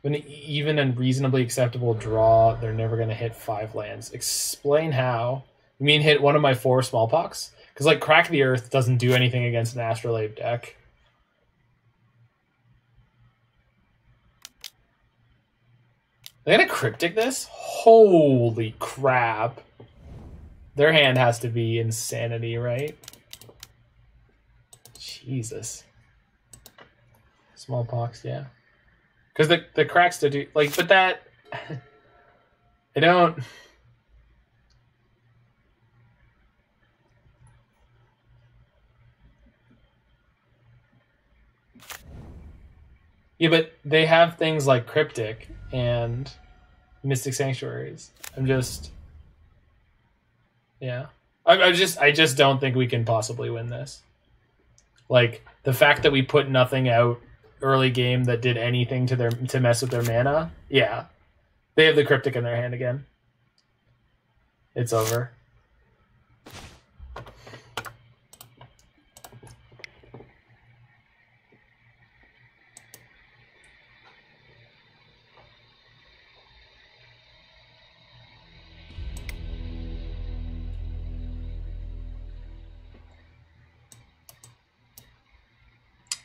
Speaker 1: When even a reasonably acceptable draw, they're never going to hit 5 lands. Explain how. You mean hit one of my 4 Smallpox? Because, like, Crack the Earth doesn't do anything against an Astrolabe deck. They're going to Cryptic this? Holy crap. Their hand has to be insanity, right? Jesus. Smallpox, yeah. Because the cracks to do... Like, but that... I don't... Yeah, but they have things like Cryptic and Mystic Sanctuaries. I'm just... Yeah. I just don't think we can possibly win this. Like, the fact that we put nothing out early game that did anything to mess with their mana, yeah. They have the Cryptic in their hand again. It's over.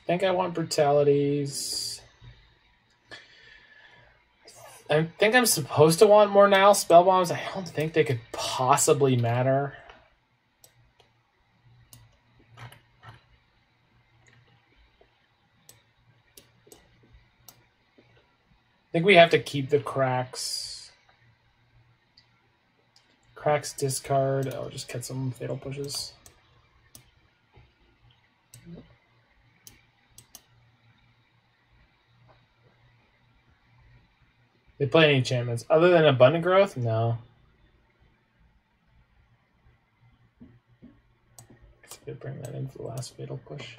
Speaker 1: think I want brutalities. I think I'm supposed to want more Nihil Spellbombs. I don't think they could possibly matter. I think we have to keep the cracks. Cracks discard. I'll just get some fatal pushes. They play any enchantments other than Abundant Growth? No. Guess I could bring that in for the last fatal push.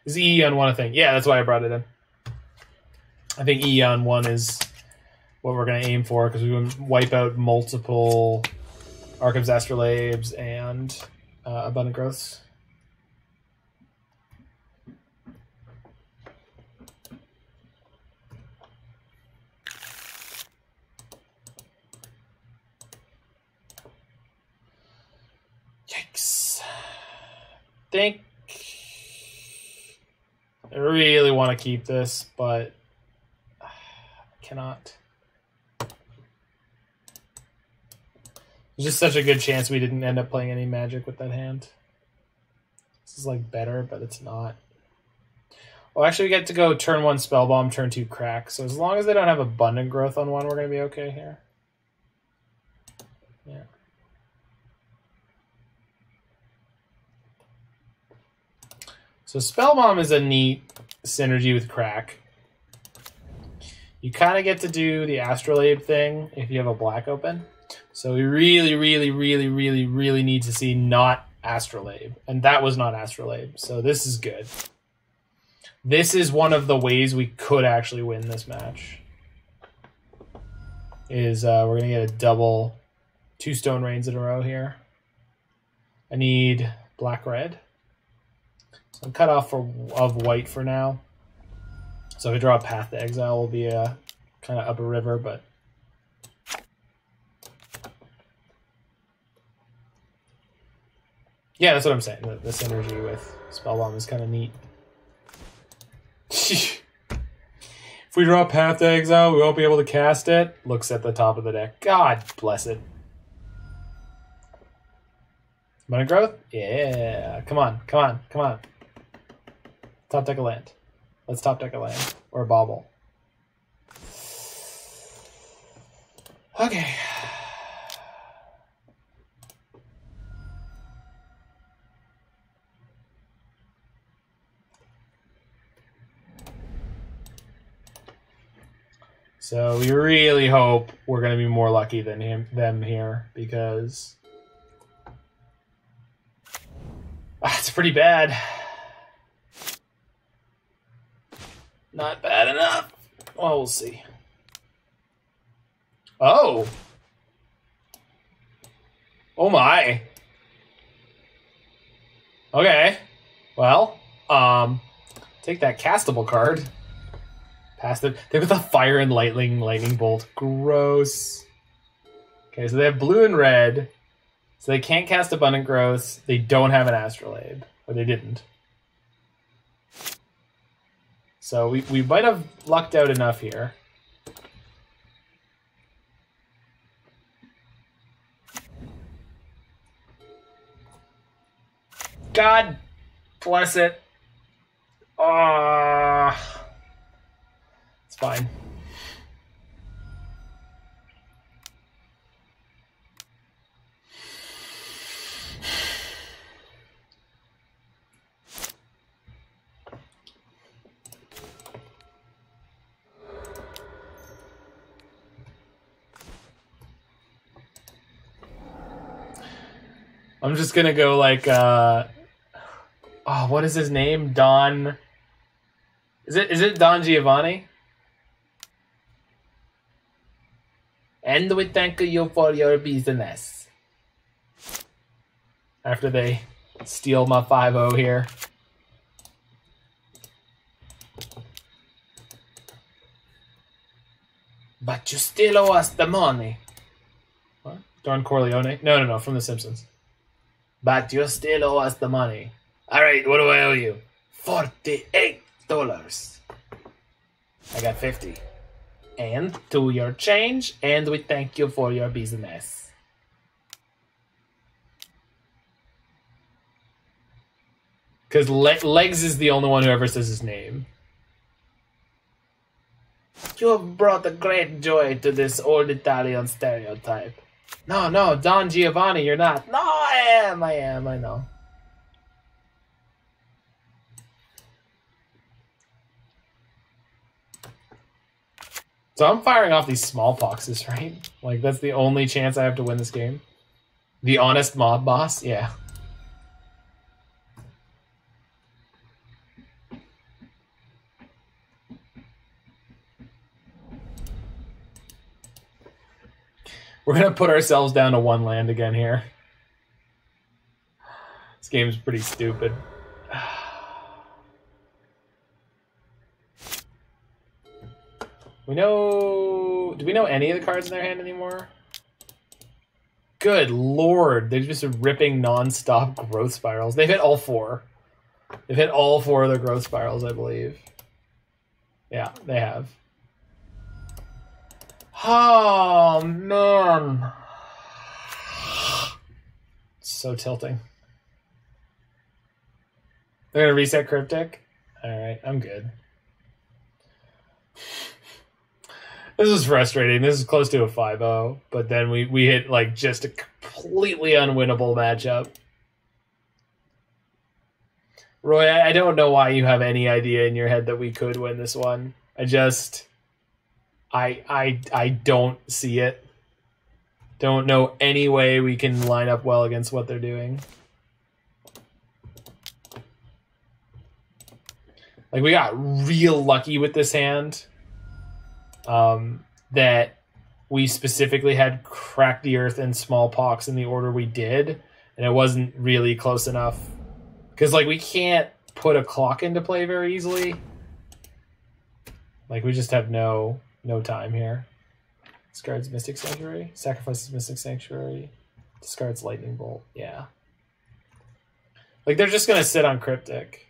Speaker 1: Is E on 1 a thing? Yeah, that's why I brought it in. I think E on 1 is what we're going to aim for because we would wipe out multiple Arcum's Astrolabes and Abundant Growths. Yikes. I really want to keep this, but I cannot. There's just such a good chance we didn't end up playing any magic with that hand. This is like better, but it's not. Well, actually, we get to go turn 1 Spellbomb, turn 2 Crack. So as long as they don't have Abundant Growth on 1, we're going to be okay here. Yeah. So Spellbomb is a neat synergy with Crack. You kind of get to do the Astrolabe thing if you have a black open. So we really, really, really, really, really need to see not Astrolabe. And that was not Astrolabe. So this is good. This is one of the ways we could actually win this match. Is we're going to get a double 2 Stone Rains in a row here. I need black-red. So I'm cut off of white for now. So if I draw a Path to Exile, will be a kind of up a river, but yeah, that's what I'm saying. The synergy with Spellbomb is kind of neat. If we draw Path to Exile, we won't be able to cast it. Looks at the top of the deck. God bless it. Mana Growth? Yeah. Come on, come on, come on. Top deck a land. Let's top deck a land. Or a Bauble. Okay. So we really hope we're going to be more lucky than them here, because it's pretty bad. Not bad enough. Well, we'll see. Oh. Oh my. Okay. Well, take that castable card. Past it. They have a Fire and Lightning Bolt. Gross. Okay, so they have blue and red. So they can't cast Abundant Growth. They don't have an Astrolabe. Or they didn't. So we might have lucked out enough here. God bless it. It's fine. I'm just gonna go like what is his name? Don. Is it Don Giovanni? And we thank you for your business. After they steal my 5-0 here. But you still owe us the money. What? Don Corleone? No, from The Simpsons. But you still owe us the money. Alright, what do I owe you? $48. I got 50. And to your change, and we thank you for your business. Because Legs is the only one who ever says his name. You have brought a great joy to this old Italian stereotype. No, Don Giovanni, you're not. No, I am, I know. So I'm firing off these Smallpoxes, right? Like, that's the only chance I have to win this game. The honest mob boss? Yeah. We're going to put ourselves down to 1 land again here. This game's pretty stupid. Do we know any of the cards in their hand anymore? Good lord, they're just ripping non-stop growth spirals. They've hit all 4. They've hit all 4 of their growth spirals, I believe. Yeah, they have. Oh, man. So tilting. They're going to reset Cryptic? Alright, I'm good. This is frustrating. This is close to a 5-0, but then we hit like just a completely unwinnable matchup. Roy, I don't know why you have any idea in your head that we could win this one. I don't see it. Don't know any way we can line up well against what they're doing. Like, we got real lucky with this hand. That we specifically had Crack the Earth and Smallpox in the order we did, and it wasn't really close enough. Because, like, we can't put a clock into play very easily. Like, we just have no time here. Discards Mystic Sanctuary. Sacrifices Mystic Sanctuary. Discards Lightning Bolt. Yeah. Like, they're just going to sit on Cryptic.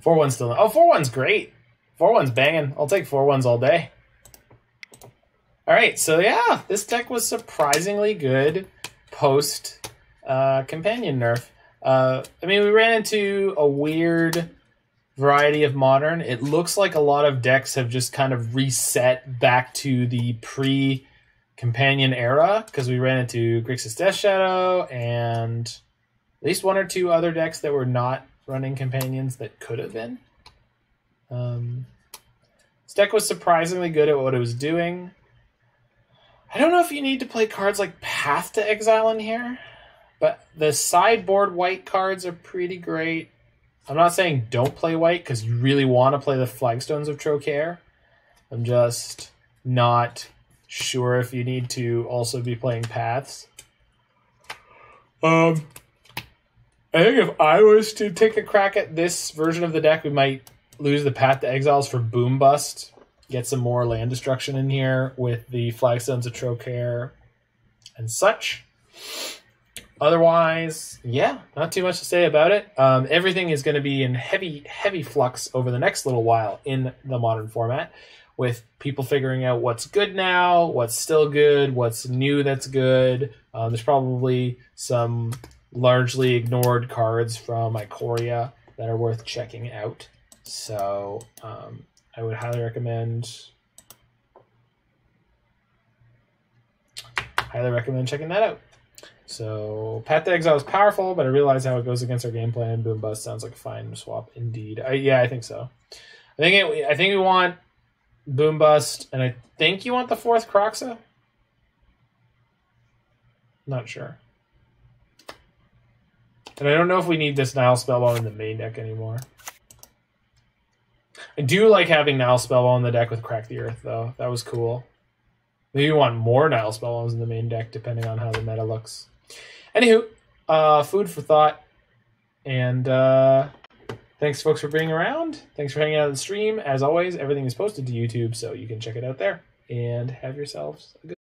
Speaker 1: Four one's still. Oh, 4-1's great. 4-1's banging. I'll take 4-1s all day. All right, so yeah, this deck was surprisingly good post companion nerf. I mean, we ran into a weird variety of modern. It looks like a lot of decks have just kind of reset back to the pre-companion era because we ran into Grixis Death Shadow and at least 1 or 2 other decks that were not running companions that could have been. This deck was surprisingly good at what it was doing. I don't know if you need to play cards like Path to Exile in here, but the sideboard white cards are pretty great. I'm not saying don't play white because you really want to play the Flagstones of Trokair. I'm just not sure if you need to also be playing Paths. I think if I was to take a crack at this version of the deck, we might lose the Path to Exiles for Boom Bust. Get some more land destruction in here with the Flagstones of Trokair and such. Otherwise, yeah, not too much to say about it. Everything is going to be in heavy flux over the next little while in the modern format, with people figuring out what's good now, what's still good, what's new that's good. There's probably some largely ignored cards from Ikoria that are worth checking out. So I would highly recommend checking that out. So Path to Exile is powerful, but I realize how it goes against our game plan. Boom Bust sounds like a fine swap indeed. I think so. I think we want Boom Bust, and I think you want the 4th Kroxa. Not sure. And I don't know if we need this Nihil Spellbomb in the main deck anymore. I do like having Nihil Spellbomb in the deck with Crack the Earth, though. That was cool. Maybe you want more Nihil Spellbombs in the main deck, depending on how the meta looks. Anywho, food for thought. And thanks, folks, for being around. Thanks for hanging out on the stream. As always, everything is posted to YouTube, so you can check it out there. And have yourselves a good